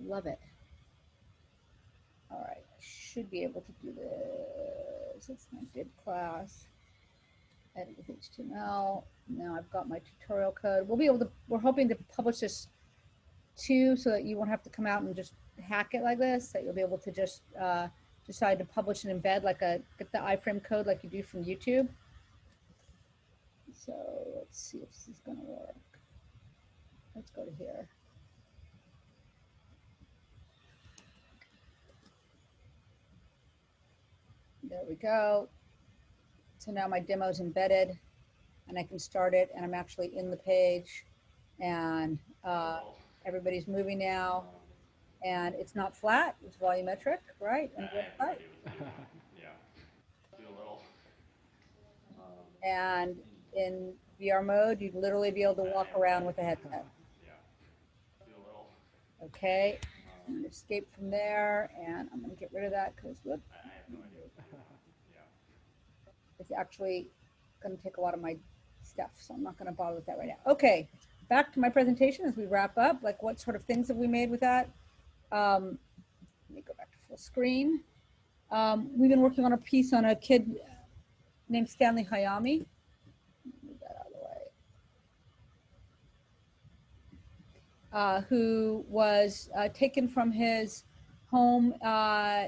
Love it. All right, I should be able to do this. It's my did class. Edit with HTML. Now I've got my tutorial code. We'll be able to. We're hoping to publish this too, so that you won't have to come out and just hack it like this. That you'll be able to just decide to publish and embed get the iframe code like you do from YouTube. So let's see if this is going to work. Let's go to here. There we go. So now my demo is embedded and I can start it and I'm actually in the page and everybody's moving now and it's not flat, it's volumetric, right? And and in VR mode, you'd literally be able to walk around with a headset. Okay, I'm gonna escape from there and I'm gonna get rid of that because whoop. It's actually going to take a lot of my stuff, so I'm not going to bother with that right now. Okay, back to my presentation as we wrap up. Like, what sort of things have we made with that? Let me go back to full screen. We've been working on a piece on a kid named Stanley Hayami. Move that out of the way. Who was taken from his home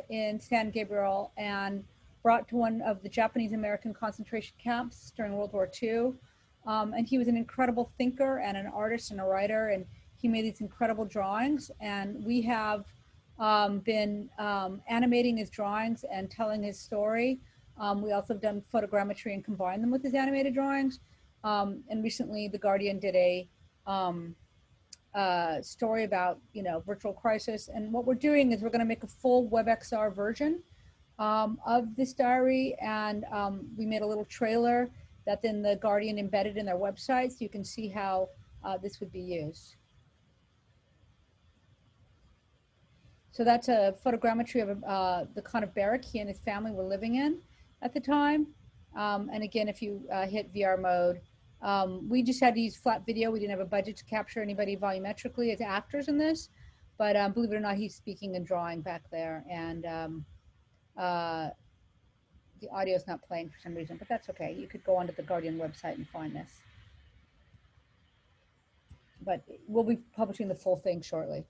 in San Gabriel and brought to one of the Japanese American concentration camps during World War II. And he was an incredible thinker and an artist and a writer, and he made these incredible drawings. And we have been animating his drawings and telling his story. We also have done photogrammetry and combined them with his animated drawings. And recently The Guardian did a story about, virtual crisis. And what we're doing is we're gonna make a full WebXR version of this diary, and we made a little trailer that then The Guardian embedded in their website, so you can see how this would be used. So that's a photogrammetry of the kind of barrack he and his family were living in at the time. And again, if you hit VR mode, we just had to use flat video. We didn't have a budget to capture anybody volumetrically as actors in this, but believe it or not, he's speaking and drawing back there, and the audio is not playing for some reason, but that's okay. You could go onto the Guardian website and find this. But we'll be publishing the full thing shortly.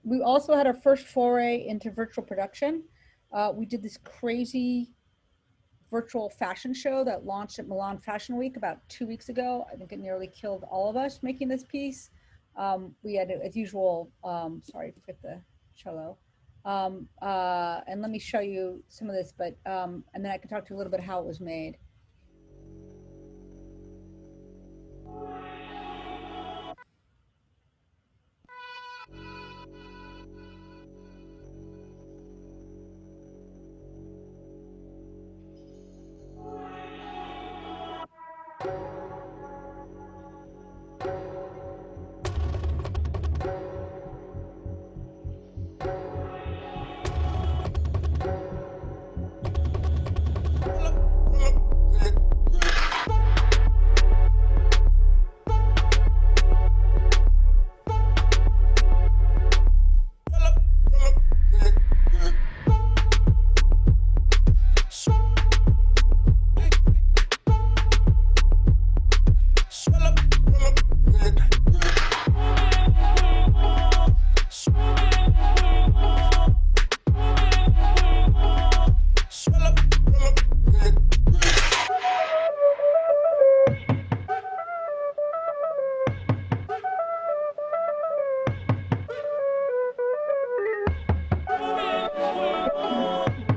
We also had our first foray into virtual production. We did this crazy virtual fashion show that launched at Milan Fashion Week about 2 weeks ago. I think it nearly killed all of us making this piece. We had, as usual, sorry, forget the cello. And let me show you some of this, but and then I can talk to you a little bit how it was made.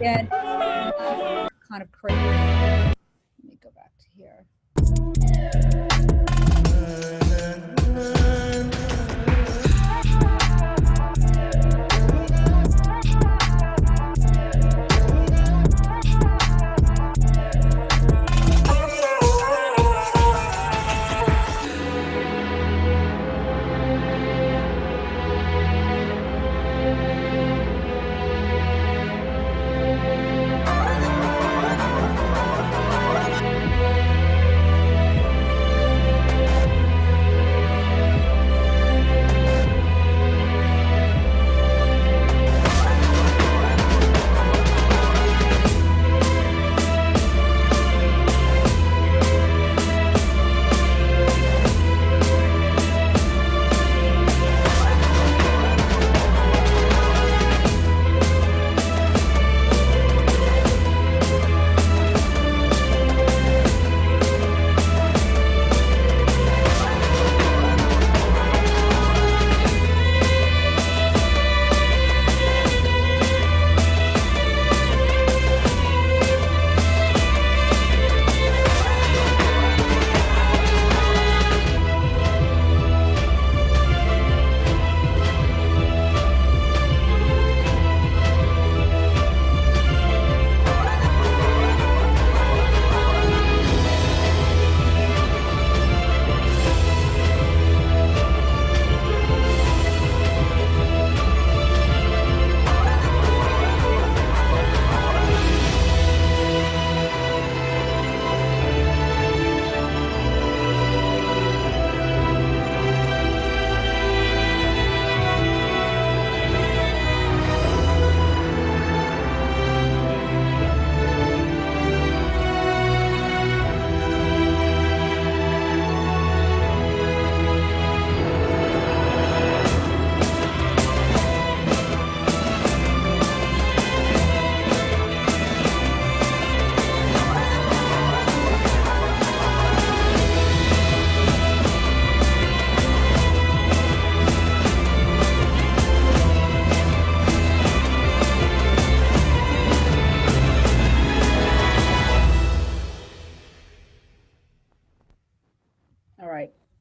again, kind of crazy. Let me go back to here.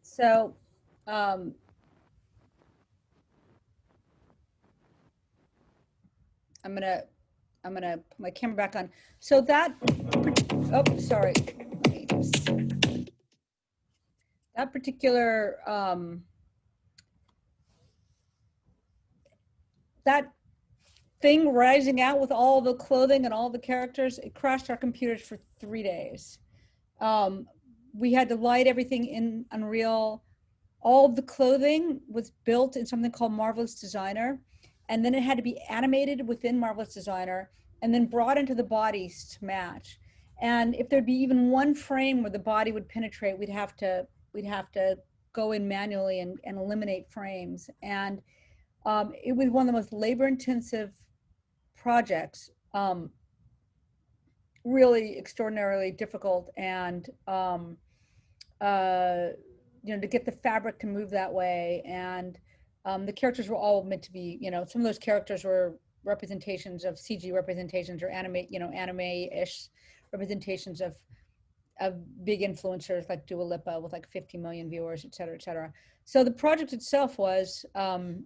So, I'm gonna put my camera back on. So that, oh, sorry. Let me just, that particular, that thing rising out with all the clothing and all the characters, it crashed our computers for 3 days. We had to light everything in Unreal. All of the clothing was built in something called Marvelous Designer, and then it had to be animated within Marvelous Designer and then brought into the bodies to match. And if there'd be even one frame where the body would penetrate, we'd have to go in manually and eliminate frames. And it was one of the most labor-intensive projects, really extraordinarily difficult, and you know, to get the fabric to move that way. And the characters were all meant to be, you know, some of those characters were representations of CG representations or anime-ish representations of big influencers like Dua Lipa with like 50 million viewers, et cetera, et cetera. So the project itself was, and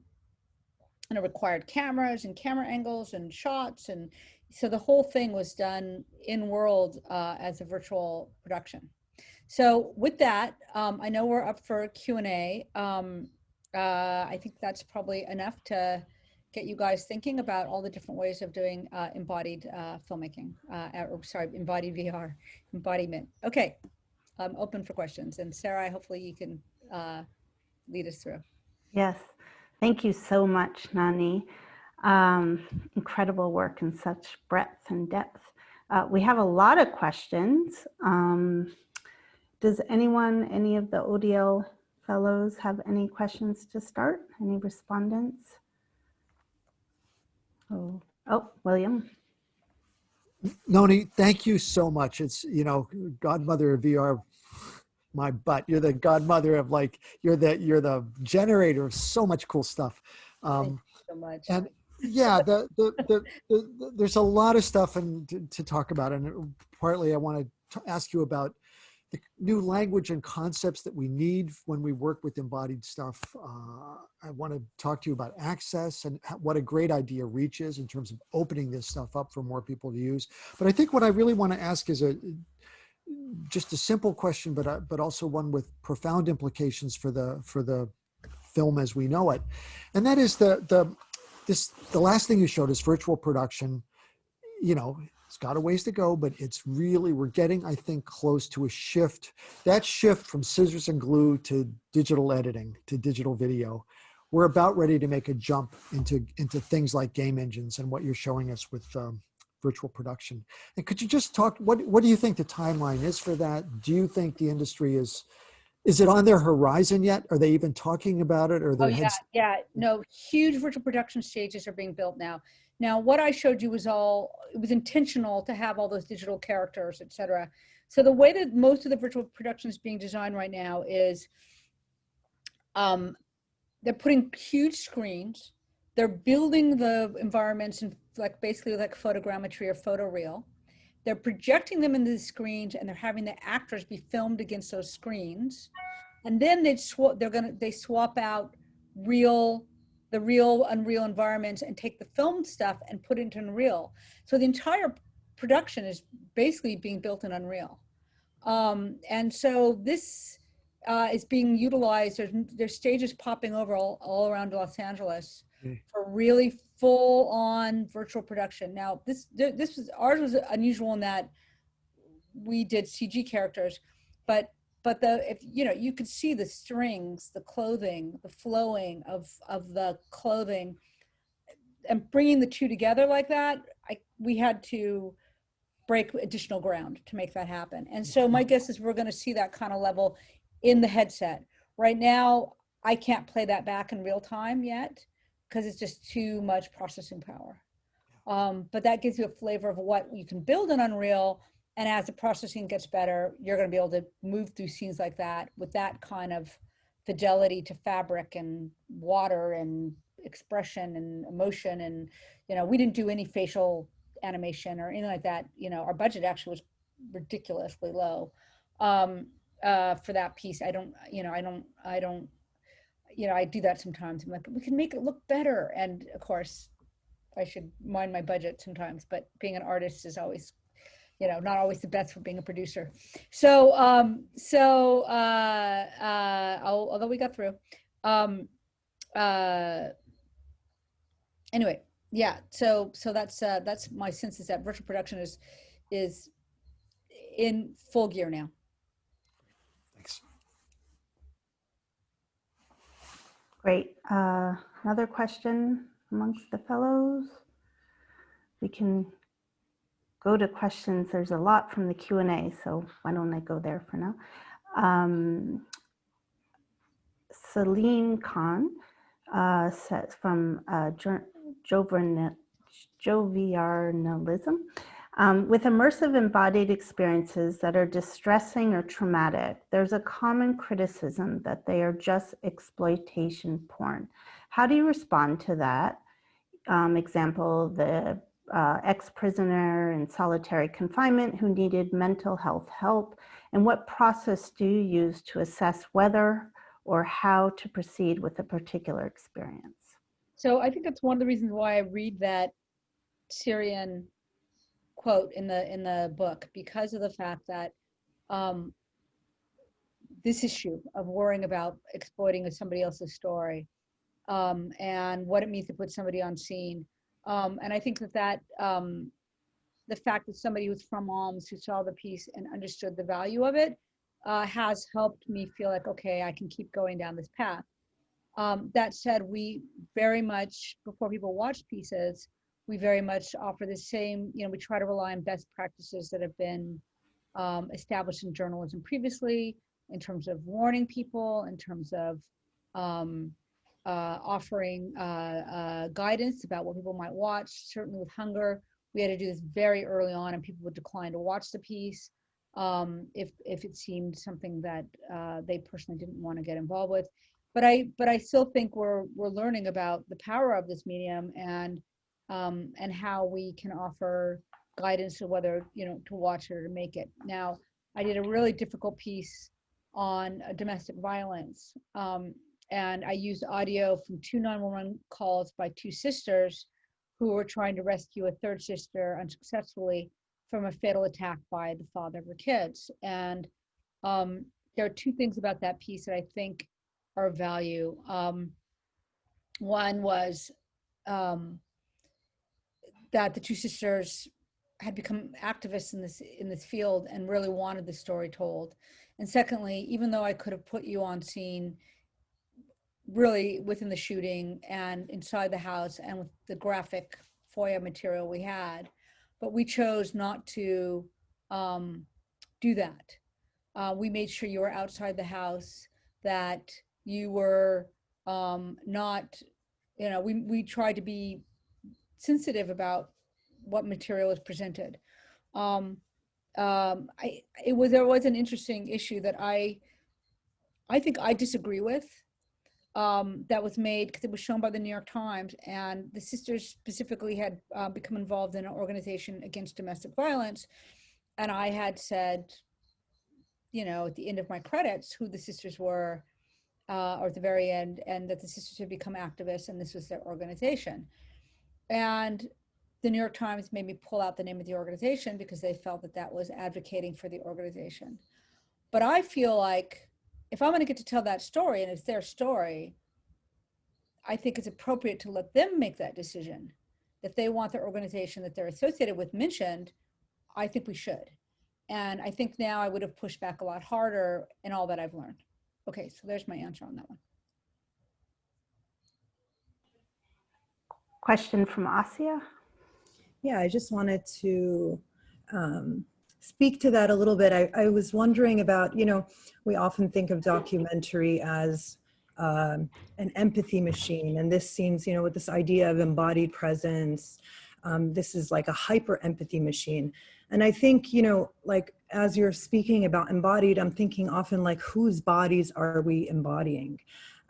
it required cameras and camera angles and shots. And so the whole thing was done in world as a virtual production. So with that, I know we're up for Q&A. I think that's probably enough to get you guys thinking about all the different ways of doing embodied filmmaking, or sorry, embodied VR, embodiment. Okay, I'm open for questions. And Sarah, hopefully you can lead us through. Yes, thank you so much, Nonny. Incredible work in such breadth and depth. We have a lot of questions. Does anyone, any of the ODL fellows have any questions to start? Any respondents? Oh, William. Nonny, thank you so much. It's, you know, Godmother of VR, my butt. You're the godmother of, like, you're the generator of so much cool stuff. Thank you so much. Yeah, there's a lot of stuff and to talk about, and partly I want to ask you about the new language and concepts that we need when we work with embodied stuff. I want to talk to you about access and what a great idea REACH is in terms of opening this stuff up for more people to use. But I think what I really want to ask is just a simple question, but also one with profound implications for the film as we know it, and that is the last thing you showed is virtual production. It's got a ways to go, but it's really, we're getting, I think, close to a shift. That shift from scissors and glue to digital editing, to digital video. We're about ready to make a jump into things like game engines and what you're showing us with virtual production. And could you just talk, what do you think the timeline is for that? Do you think the industry is it on their horizon yet? Are they even talking about it? Or No, huge virtual production stages are being built now. Now, what I showed you was it was intentional to have all those digital characters, et cetera. So the way that most of the virtual production is being designed right now is they're putting huge screens, they're building the environments in basically like photogrammetry or photoreal. They're projecting them into the screens and they're having the actors be filmed against those screens. And then they swap out the real Unreal environments and take the filmed stuff and put it into Unreal. So the entire production is basically being built in Unreal. And so this is being utilized. There's stages popping over all around Los Angeles for really full on virtual production. Now ours was unusual in that we did CG characters, but you could see the strings, the clothing, the flowing of the clothing, and bringing the two together like that, we had to break additional ground to make that happen. And so my guess is we're going to see that kind of level in the headset. Right now, I can't play that back in real time yet because it's just too much processing power. But that gives you a flavor of what you can build in Unreal. And as the processing gets better, you're going to be able to move through scenes like that with that kind of fidelity to fabric and water and expression and emotion. And, we didn't do any facial animation or anything like that. Our budget actually was ridiculously low for that piece. I do that sometimes. I'm like, we can make it look better. And of course, I should mind my budget sometimes, but being an artist is always, not always the best for being a producer. So, although we got through, anyway, yeah. So that's my sense is that virtual production is in full gear now. Thanks. Great. Another question amongst the fellows. We can go to questions. There's a lot from the Q&A, so why don't I go there for now? Celine Khan says from Joviarnalism, with immersive embodied experiences that are distressing or traumatic, there's a common criticism that they are just exploitation porn. How do you respond to that? Example, the ex-prisoner in solitary confinement who needed mental health help, and what process do you use to assess whether or how to proceed with a particular experience? So I think that's one of the reasons why I read that Syrian quote in the book, because of the fact that this issue of worrying about exploiting somebody else's story and what it means to put somebody on scene. And I think that the fact that somebody who's from Alms who saw the piece and understood the value of it has helped me feel like, okay, I can keep going down this path. That said, we very much, before people watch pieces, we very much offer the same, we try to rely on best practices that have been established in journalism previously, in terms of warning people, in terms of offering guidance about what people might watch. Certainly with hunger, we had to do this very early on, and people would decline to watch the piece if it seemed something that they personally didn't want to get involved with. I still think we're learning about the power of this medium and how we can offer guidance to whether, to watch it or to make it. Now, I did a really difficult piece on domestic violence. And I used audio from 2 911 calls by 2 sisters who were trying to rescue a 3rd sister unsuccessfully from a fatal attack by the father of her kids. And there are 2 things about that piece that I think are of value. One was that the 2 sisters had become activists in this field and really wanted the story told. And secondly, even though I could have put you on scene really within the shooting and inside the house and with the graphic FOIA material we had, but we chose not to do that. We made sure you were outside the house, that you were not, we tried to be sensitive about what material is presented. There was an interesting issue that I think I disagree with, that was made because it was shown by the New York Times, and the sisters specifically had become involved in an organization against domestic violence. And I had said, at the end of my credits, who the sisters were, or at the very end, and that the sisters had become activists and this was their organization. And the New York Times made me pull out the name of the organization because they felt that that was advocating for the organization. But I feel like if I'm going to get to tell that story and it's their story, I think it's appropriate to let them make that decision. If they want their organization that they're associated with mentioned, I think we should. And I think now I would have pushed back a lot harder in all that I've learned. Okay, so there's my answer on that one. Question from Asia. Yeah, I just wanted to speak to that a little bit. I was wondering about, we often think of documentary as an empathy machine, and this seems, with this idea of embodied presence, this is like a hyper empathy machine. And I think, like as you're speaking about embodied, I'm thinking often like, whose bodies are we embodying?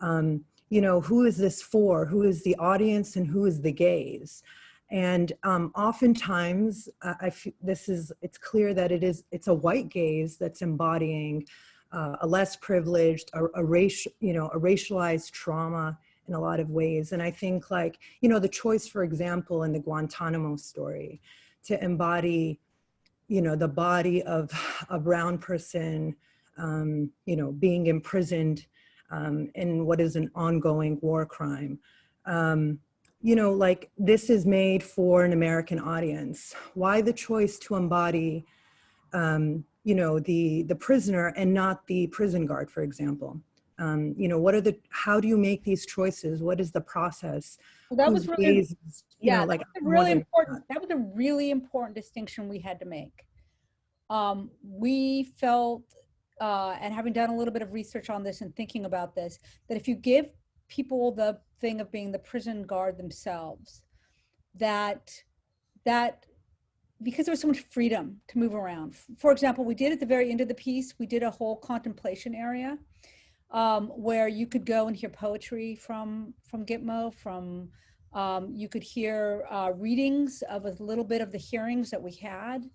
Who is this for? Who is the audience and who is the gaze? And oftentimes, it's clear that it's a white gaze that's embodying a less privileged, a racialized trauma in a lot of ways. And I think like, the choice, for example, in the Guantanamo story, to embody, the body of a brown person, being imprisoned in what is an ongoing war crime. Like this is made for an American audience. Why the choice to embody, the prisoner and not the prison guard, for example? How do you make these choices? What is the process? Well, that was really, that was a really important distinction we had to make. We felt, and having done a little bit of research on this and thinking about this, that if you give people the thing of being the prison guard themselves, that because there was so much freedom to move around. For example, we did at the very end of the piece, we did a whole contemplation area where you could go and hear poetry from Gitmo, you could hear readings of a little bit of the hearings that we had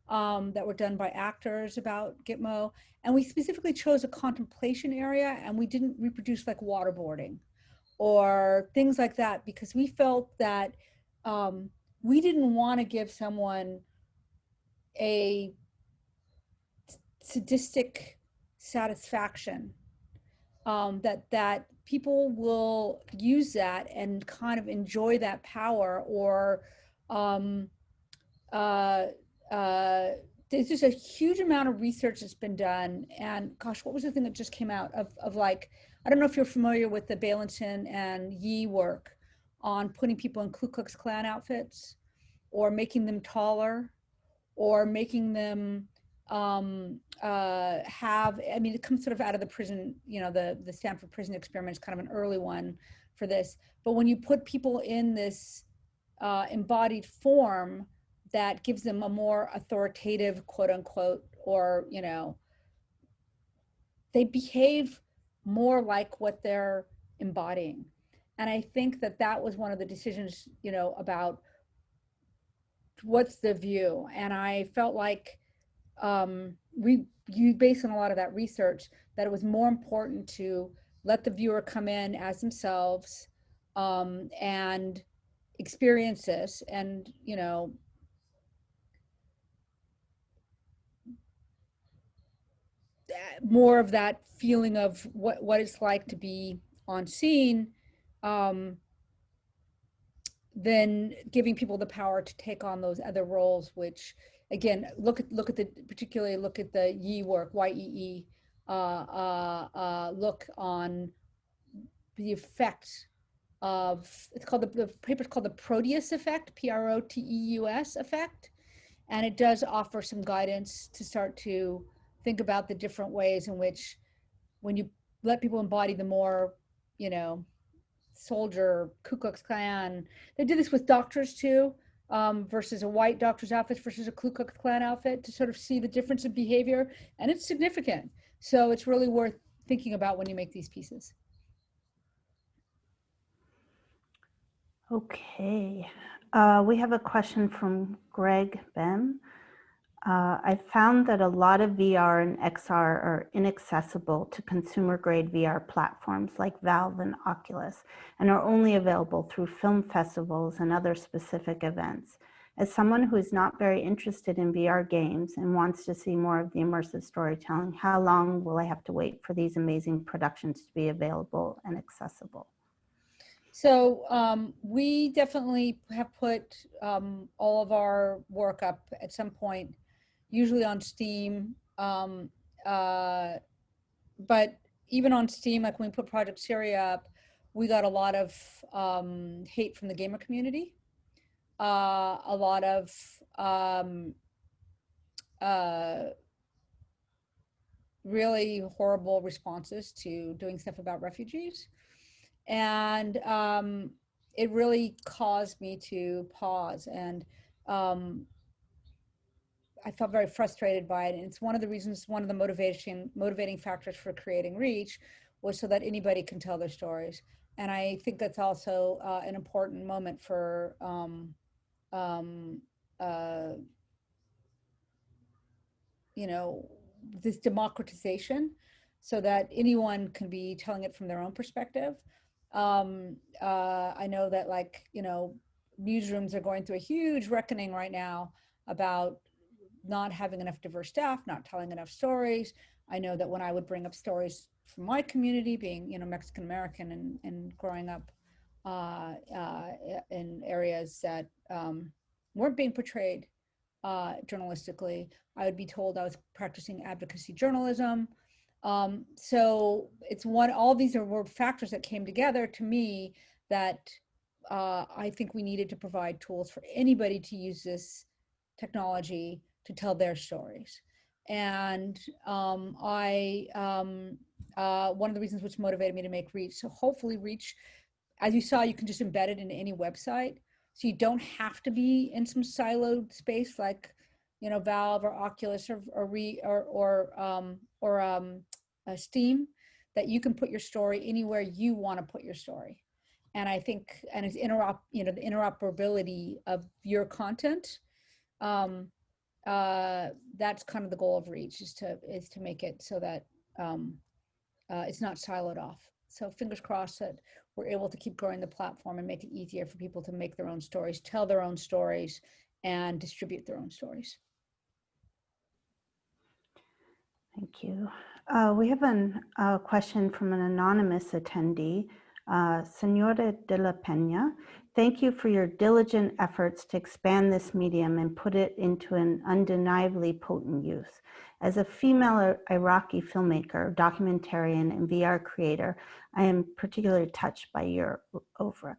that were done by actors about Gitmo. And we specifically chose a contemplation area, and we didn't reproduce like waterboarding or things like that, because we felt that we didn't want to give someone a sadistic satisfaction, that people will use that and kind of enjoy that power, or there's just a huge amount of research that's been done. And gosh, what was the thing that just came out of like, I don't know if you're familiar with the Bailenson and Yee work on putting people in Ku Klux Klan outfits, or making them taller, or making them it comes sort of out of the prison, the Stanford prison experiment is kind of an early one for this. But when you put people in this embodied form, that gives them a more authoritative, quote unquote, or, they behave more like what they're embodying. And I think that that was one of the decisions, you know, about what's the view. And I felt like you based on a lot of that research, that it was more important to let the viewer come in as themselves and experience this, and, you know, more of that feeling of what it's like to be on scene, than giving people the power to take on those other roles, which again, look at particularly look at the Yee work, YEE, look on the effect of, it's called, the paper's called the Proteus effect, Proteus effect. And it does offer some guidance to start to think about the different ways in which, when you let people embody the more, you know, soldier, Ku Klux Klan. They did this with doctors too, versus a white doctor's outfit versus a Ku Klux Klan outfit, to sort of see the difference in behavior. And it's significant. So it's really worth thinking about when you make these pieces. Okay. We have a question from Greg Bem. I found that a lot of VR and XR are inaccessible to consumer-grade VR platforms like Valve and Oculus, and are only available through film festivals and other specific events. As someone who is not very interested in VR games and wants to see more of the immersive storytelling, how long will I have to wait for these amazing productions to be available and accessible? So we definitely have put all of our work up at some point, usually on Steam, but even on Steam, like when we put Project Syria up, we got a lot of hate from the gamer community, a lot of really horrible responses to doing stuff about refugees. And it really caused me to pause, and I felt very frustrated by it. And it's one of the reasons, one of the motivating factors for creating REACH was so that anybody can tell their stories. And I think that's also an important moment for you know, this democratization, so that anyone can be telling it from their own perspective. I know that, like, you know, newsrooms are going through a huge reckoning right now about not having enough diverse staff, not telling enough stories. I know that when I would bring up stories from my community, being, you know, Mexican American and growing up in areas that weren't being portrayed journalistically, I would be told I was practicing advocacy journalism. So it's all these were factors that came together to me that I think we needed to provide tools for anybody to use this technology to tell their stories. And one of the reasons which motivated me to make REACH, so hopefully REACH, as you saw, you can just embed it into any website. So you don't have to be in some siloed space like, you know, Valve or Oculus or Steam, that you can put your story anywhere you want to put your story. And I think, and it's the interoperability of your content. That's kind of the goal of REACH, is to make it so that it's not siloed off. So fingers crossed that we're able to keep growing the platform and make it easier for people to make their own stories, tell their own stories, and distribute their own stories. Thank you. We have a question from an anonymous attendee, Senora de la Peña. Thank you for your diligent efforts to expand this medium and put it into an undeniably potent use. As a female Iraqi filmmaker, documentarian, and VR creator, I am particularly touched by your oeuvre.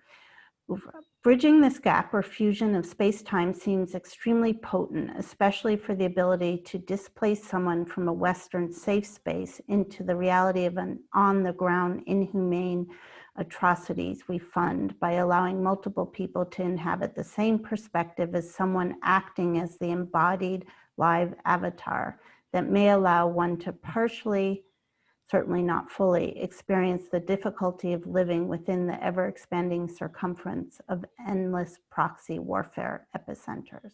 Bridging this gap or fusion of space-time seems extremely potent, especially for the ability to displace someone from a Western safe space into the reality of an on-the-ground inhumane atrocities we fund, by allowing multiple people to inhabit the same perspective as someone acting as the embodied live avatar that may allow one to partially certainly not fully, experience the difficulty of living within the ever-expanding circumference of endless proxy warfare epicenters.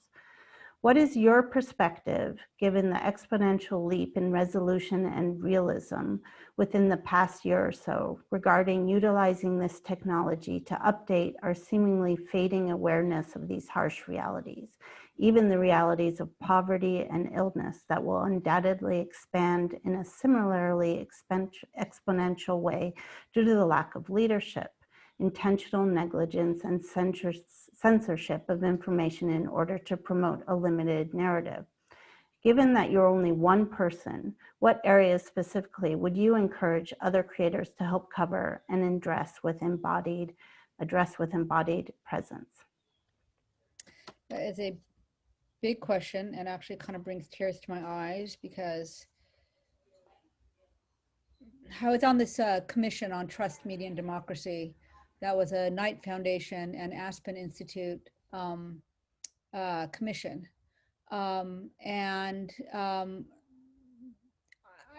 What is your perspective, given the exponential leap in resolution and realism within the past year or so, regarding utilizing this technology to update our seemingly fading awareness of these harsh realities, even the realities of poverty and illness that will undoubtedly expand in a similarly exponential way due to the lack of leadership, intentional negligence, and censorship of information in order to promote a limited narrative? Given that you're only one person, what areas specifically would you encourage other creators to help cover and address with embodied presence? That is a big question, and actually kind of brings tears to my eyes, because I was on this commission on trust, media, and democracy. That was a Knight Foundation and Aspen Institute commission. I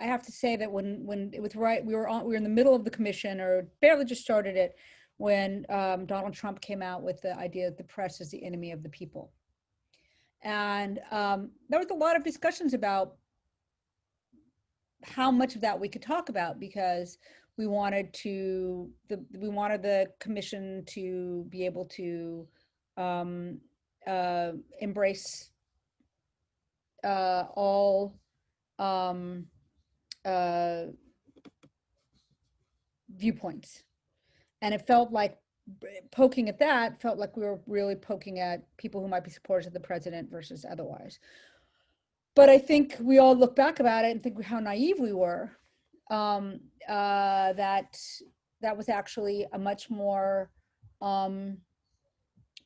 have to say that when it was right, we were in the middle of the commission, or barely just started it, when Donald Trump came out with the idea that the press is the enemy of the people. And there was a lot of discussions about how much of that we could talk about, because we wanted the commission to be able to embrace all viewpoints. And it felt like poking at that felt like we were really poking at people who might be supporters of the president versus otherwise. But I think we all look back about it and think how naive we were. That was actually a much more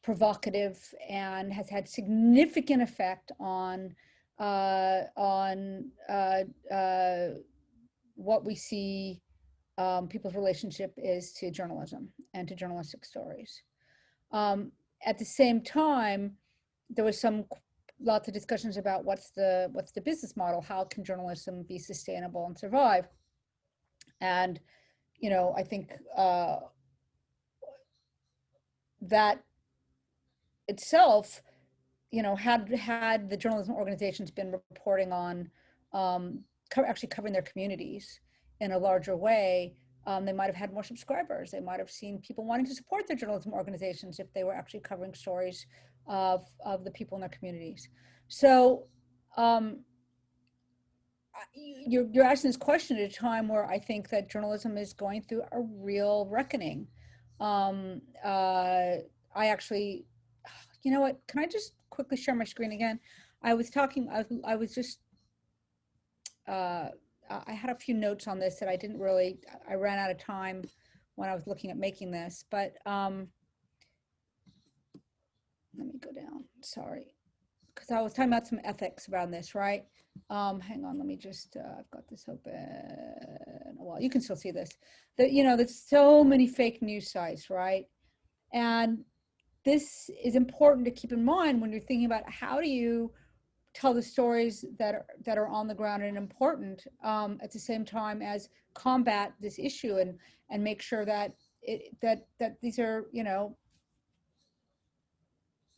provocative and has had significant effect on what we see people's relationship is to journalism and to journalistic stories. At the same time, there was lots of discussions about what's the business model, how can journalism be sustainable and survive. And I think that itself, had the journalism organizations been reporting on actually covering their communities in a larger way, they might have had more subscribers. They might have seen people wanting to support their journalism organizations if they were actually covering stories of the people in their communities. So you're asking this question at a time where I think that journalism is going through a real reckoning. I actually, you know what, can I just quickly share my screen again? I was talking, I was just, I had a few notes on this that I didn't really, I ran out of time when I was looking at making this, but let me go down, sorry. Because I was talking about some ethics around this, right? Hang on, let me just, I've got this open. Well, you can still see this. There's so many fake news sites, right? And this is important to keep in mind when you're thinking about how do you tell the stories that are on the ground and important at the same time as combat this issue and make sure that that these are,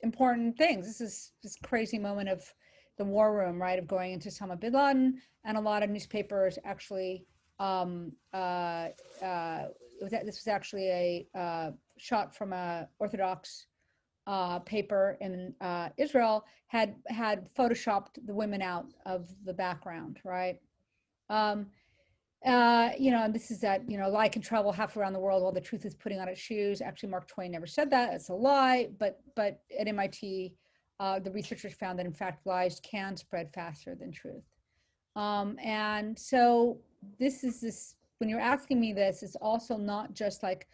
important things. This is this crazy moment of the war room, right, of going into Osama bin Laden, and a lot of newspapers actually, this was actually a shot from a Orthodox paper in Israel, had photoshopped the women out of the background, right? And this is that, lie can travel half around the world while the truth is putting on its shoes. Actually, Mark Twain never said that. It's a lie. But at MIT, the researchers found that, in fact, lies can spread faster than truth. And so when you're asking me this, it's also not just like,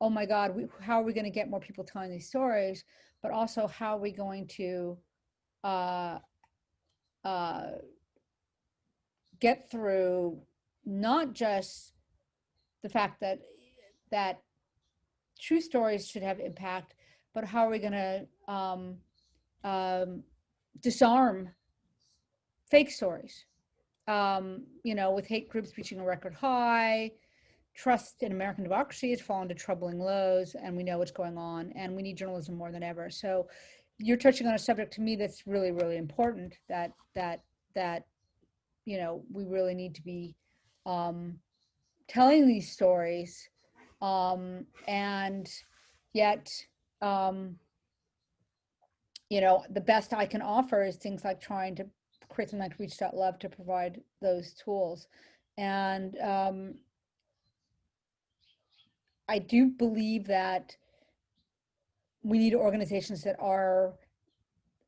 oh my God, how are we going to get more people telling these stories, but also how are we going to get through not just the fact that true stories should have impact, but how are we going to disarm fake stories? with hate groups reaching a record high, trust in American democracy has fallen to troubling lows, and we know what's going on, and we need journalism more than ever. So you're touching on a subject to me that's really, really important, that we really need to be telling these stories, and yet the best I can offer is things like trying to create something like REACH.love to provide those tools. And I do believe that we need organizations that are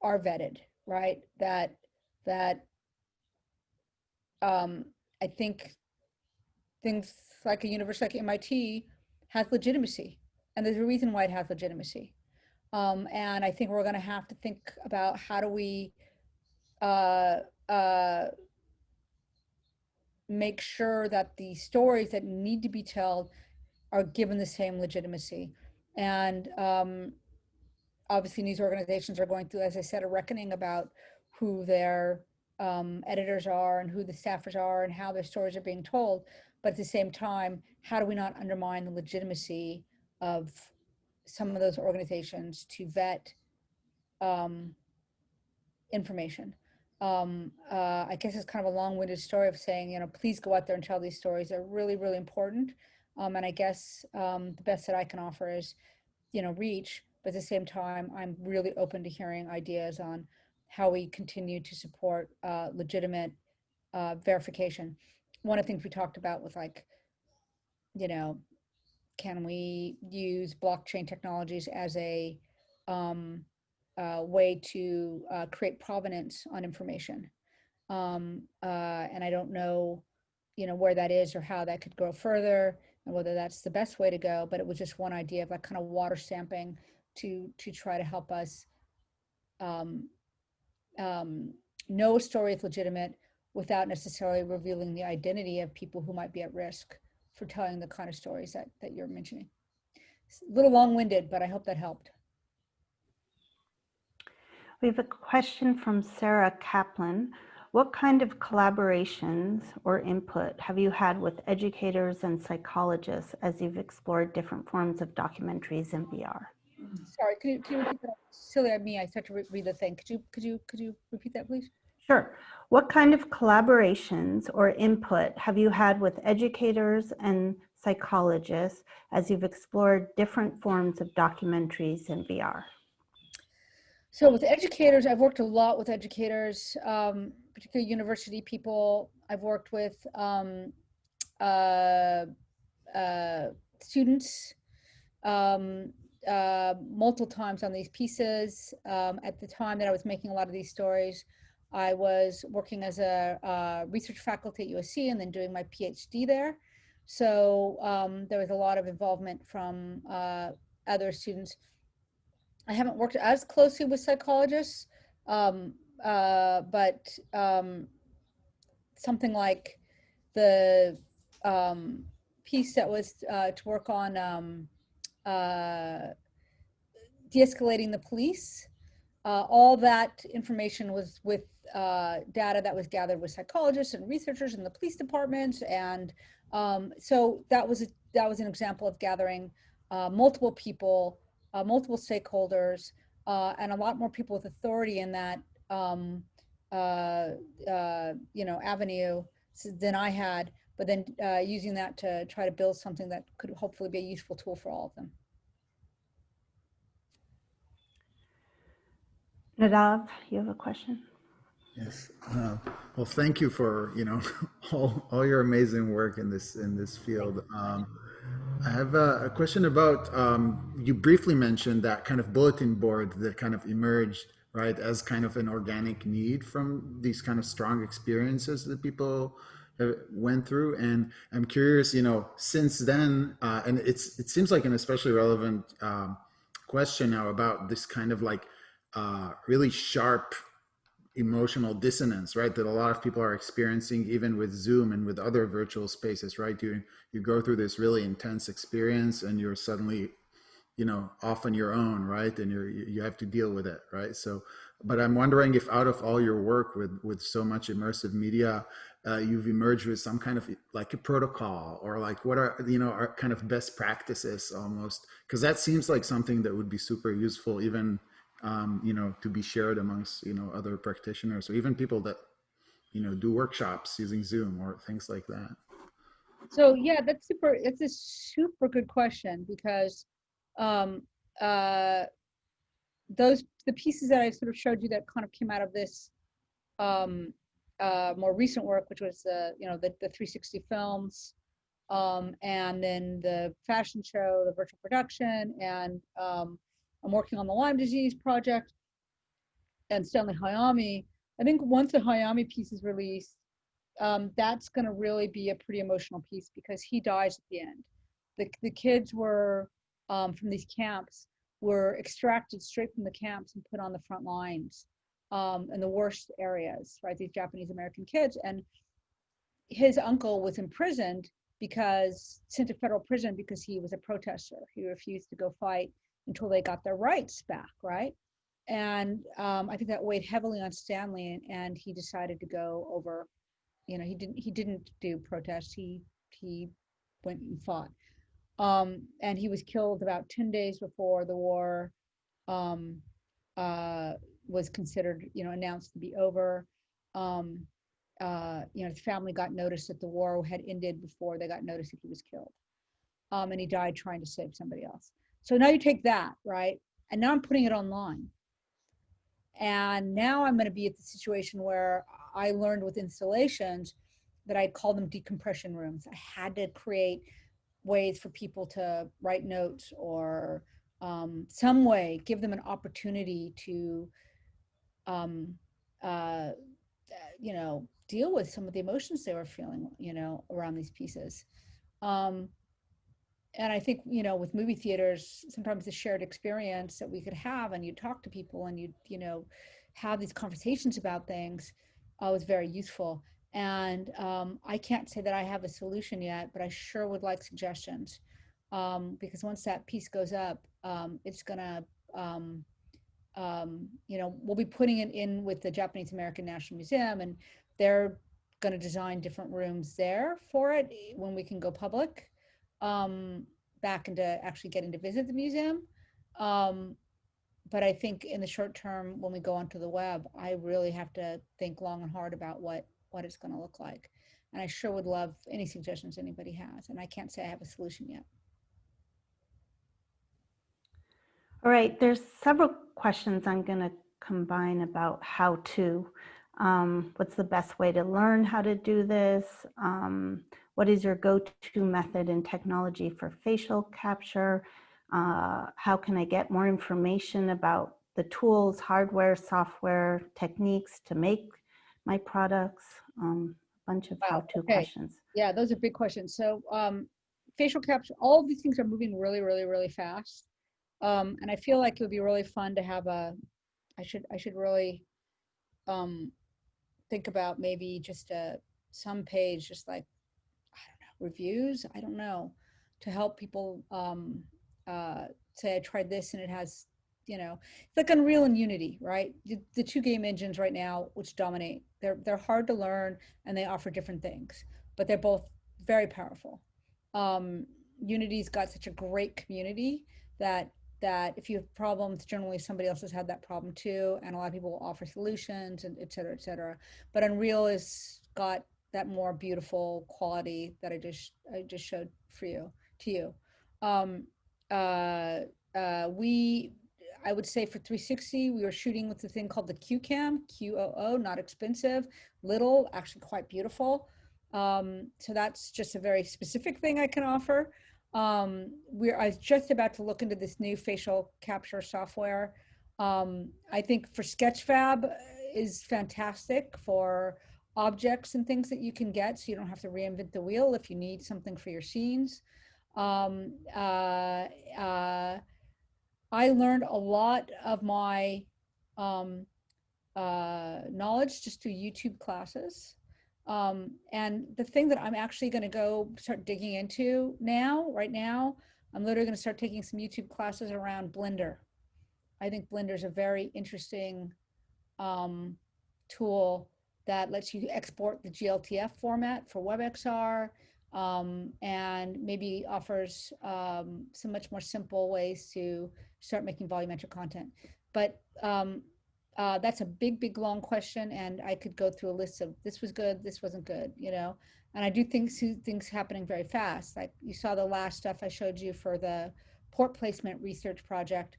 vetted, right? That I think things like a university like MIT has legitimacy, and there's a reason why it has legitimacy. And I think we're going to have to think about how do we make sure that the stories that need to be told are given the same legitimacy. And obviously these organizations are going through, as I said, a reckoning about who their editors are and who the staffers are and how their stories are being told. But at the same time, how do we not undermine the legitimacy of some of those organizations to vet information? I guess it's kind of a long-winded story of saying, please go out there and tell these stories. They're really, really important. And I guess the best that I can offer is, reach, but at the same time, I'm really open to hearing ideas on how we continue to support legitimate verification. One of the things we talked about was can we use blockchain technologies as a way to create provenance on information? And I don't know, where that is or how that could grow further and whether that's the best way to go, but it was just one idea of that kind of water stamping to try to help us know a story is legitimate without necessarily revealing the identity of people who might be at risk for telling the kind of stories that you're mentioning. It's a little long-winded, but I hope that helped. We have a question from Sarah Kaplan. What kind of collaborations or input have you had with educators and psychologists as you've explored different forms of documentaries in VR? Sorry, can you repeat that? Silly of me, I start to read the thing. Could you repeat that, please? Sure. What kind of collaborations or input have you had with educators and psychologists as you've explored different forms of documentaries in VR? So with educators, I've worked a lot with educators, particularly university people. I've worked with students multiple times on these pieces. At the time that I was making a lot of these stories, I was working as a research faculty at USC and then doing my PhD there. So there was a lot of involvement from other students. I haven't worked as closely with psychologists, but something like the piece that was to work on de-escalating the police, all that information was with data that was gathered with psychologists and researchers in the police departments, and so that was an example of gathering multiple people, multiple stakeholders, and a lot more people with authority in that avenue than I had, but then using that to try to build something that could hopefully be a useful tool for all of them. Nadav, you have a question? Yes. Well, thank you for all your amazing work in this field. I have a question about you briefly mentioned that kind of bulletin board that kind of emerged, right, as kind of an organic need from these kind of strong experiences that people went through. And I'm curious, since then, and it seems like an especially relevant question now about this kind of like really sharp emotional dissonance, right, that a lot of people are experiencing even with Zoom and with other virtual spaces, right? You go through this really intense experience and you're suddenly off on your own, right? And you have to deal with it, right? So But I'm wondering if out of all your work with so much immersive media, you've emerged with some kind of like a protocol, or like what are, you know, are kind of best practices almost, because that seems like something that would be super useful, even you know, to be shared amongst, you know, other practitioners, or even people that, you know, do workshops using Zoom or things like that. So yeah, that's a super good question, because um, uh, the pieces that I sort of showed you that kind of came out of this more recent work, which was you know, the 360 films, and then the fashion show, the virtual production, and I'm working on the Lyme disease project and Stanley Hayami. I think once the Hayami piece is released, that's going to really be a pretty emotional piece, because he dies at the end. The kids were from these camps were extracted straight from the camps and put on the front lines in the worst areas, right? These Japanese American kids. And his uncle was imprisoned sent to federal prison because he was a protester. He refused to go fight until they got their rights back, right? And I think that weighed heavily on Stanley, and he decided to go over. You know, he didn't do protests. He went and fought. And he was killed about 10 days before the war was considered, you know, announced to be over. You know, his family got notice that the war had ended before they got notice that he was killed. And he died trying to save somebody else. So now you take that, right? And now I'm putting it online. And now I'm going to be at the situation where I learned with installations that I call them decompression rooms. I had to create ways for people to write notes, or some way give them an opportunity to, you know, deal with some of the emotions they were feeling, you know, around these pieces. And I think, you know, with movie theaters, sometimes the shared experience that we could have, and you talk to people and you know, have these conversations about things was very useful. And I can't say that I have a solution yet, but I sure would like suggestions, because once that piece goes up, it's gonna, you know, we'll be putting it in with the Japanese American National Museum, and they're going to design different rooms there for it when we can go public, back into actually getting to visit the museum. But I think in the short term, when we go onto the web, I really have to think long and hard about what it's going to look like. And I sure would love any suggestions anybody has. And I can't say I have a solution yet. All right, there's several questions I'm going to combine about how to. What's the best way to learn how to do this? What is your go-to method in technology for facial capture? How can I get more information about the tools, hardware, software, techniques to make my products? A bunch of how-to questions. Yeah, those are big questions. So facial capture, all of these things are moving really, really, really fast. And I feel like it would be really fun to have I should really think about maybe just some page, just like, I don't know, reviews, I don't know, to help people say, I tried this and it has, you know, it's like Unreal and Unity, right? The two game engines right now, which dominate, they're hard to learn, and they offer different things, but they're both very powerful. Unity's got such a great community that if you have problems, generally somebody else has had that problem too, and a lot of people will offer solutions, and et cetera, et cetera. But Unreal has got that more beautiful quality that I just showed to you. I would say for 360, we were shooting with the thing called the QCam, QOO, not expensive, little, actually quite beautiful. So that's just a very specific thing I can offer. I was just about to look into this new facial capture software. I think for Sketchfab is fantastic for objects and things that you can get, so you don't have to reinvent the wheel if you need something for your scenes. I learned a lot of my knowledge just through YouTube classes. And the thing that I'm actually going to go start digging into right now, I'm literally going to start taking some YouTube classes around Blender. I think Blender is a very interesting tool that lets you export the GLTF format for WebXR, and maybe offers some much more simple ways to start making volumetric content. But that's a big, long question, and I could go through a list of this was good, this wasn't good, you know. And I do think things happening very fast. Like you saw the last stuff I showed you for the port placement research project.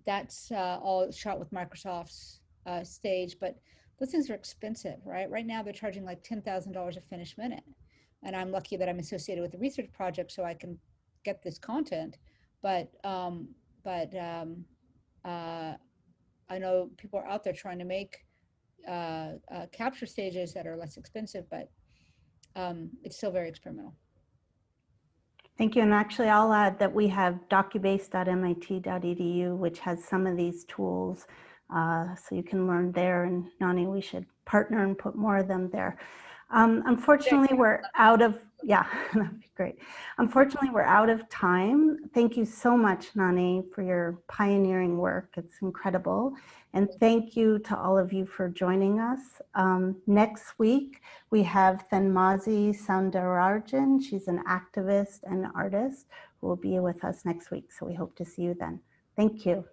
That's all shot with Microsoft's stage, but those things are expensive, right? Right now they're charging like $10,000 a finished minute. And I'm lucky that I'm associated with the research project so I can get this content. But I know people are out there trying to make capture stages that are less expensive, but it's still very experimental. Thank you. And actually, I'll add that we have docubase.mit.edu, which has some of these tools. So you can learn there. And Nonny, we should partner and put more of them there. Unfortunately, we're out of, yeah, that'd be great. Unfortunately, we're out of time. Thank you so much, Nonny, for your pioneering work. It's incredible. And thank you to all of you for joining us. Next week, we have Thanmasi Soundarajan. She's an activist and artist who will be with us next week. So we hope to see you then. Thank you.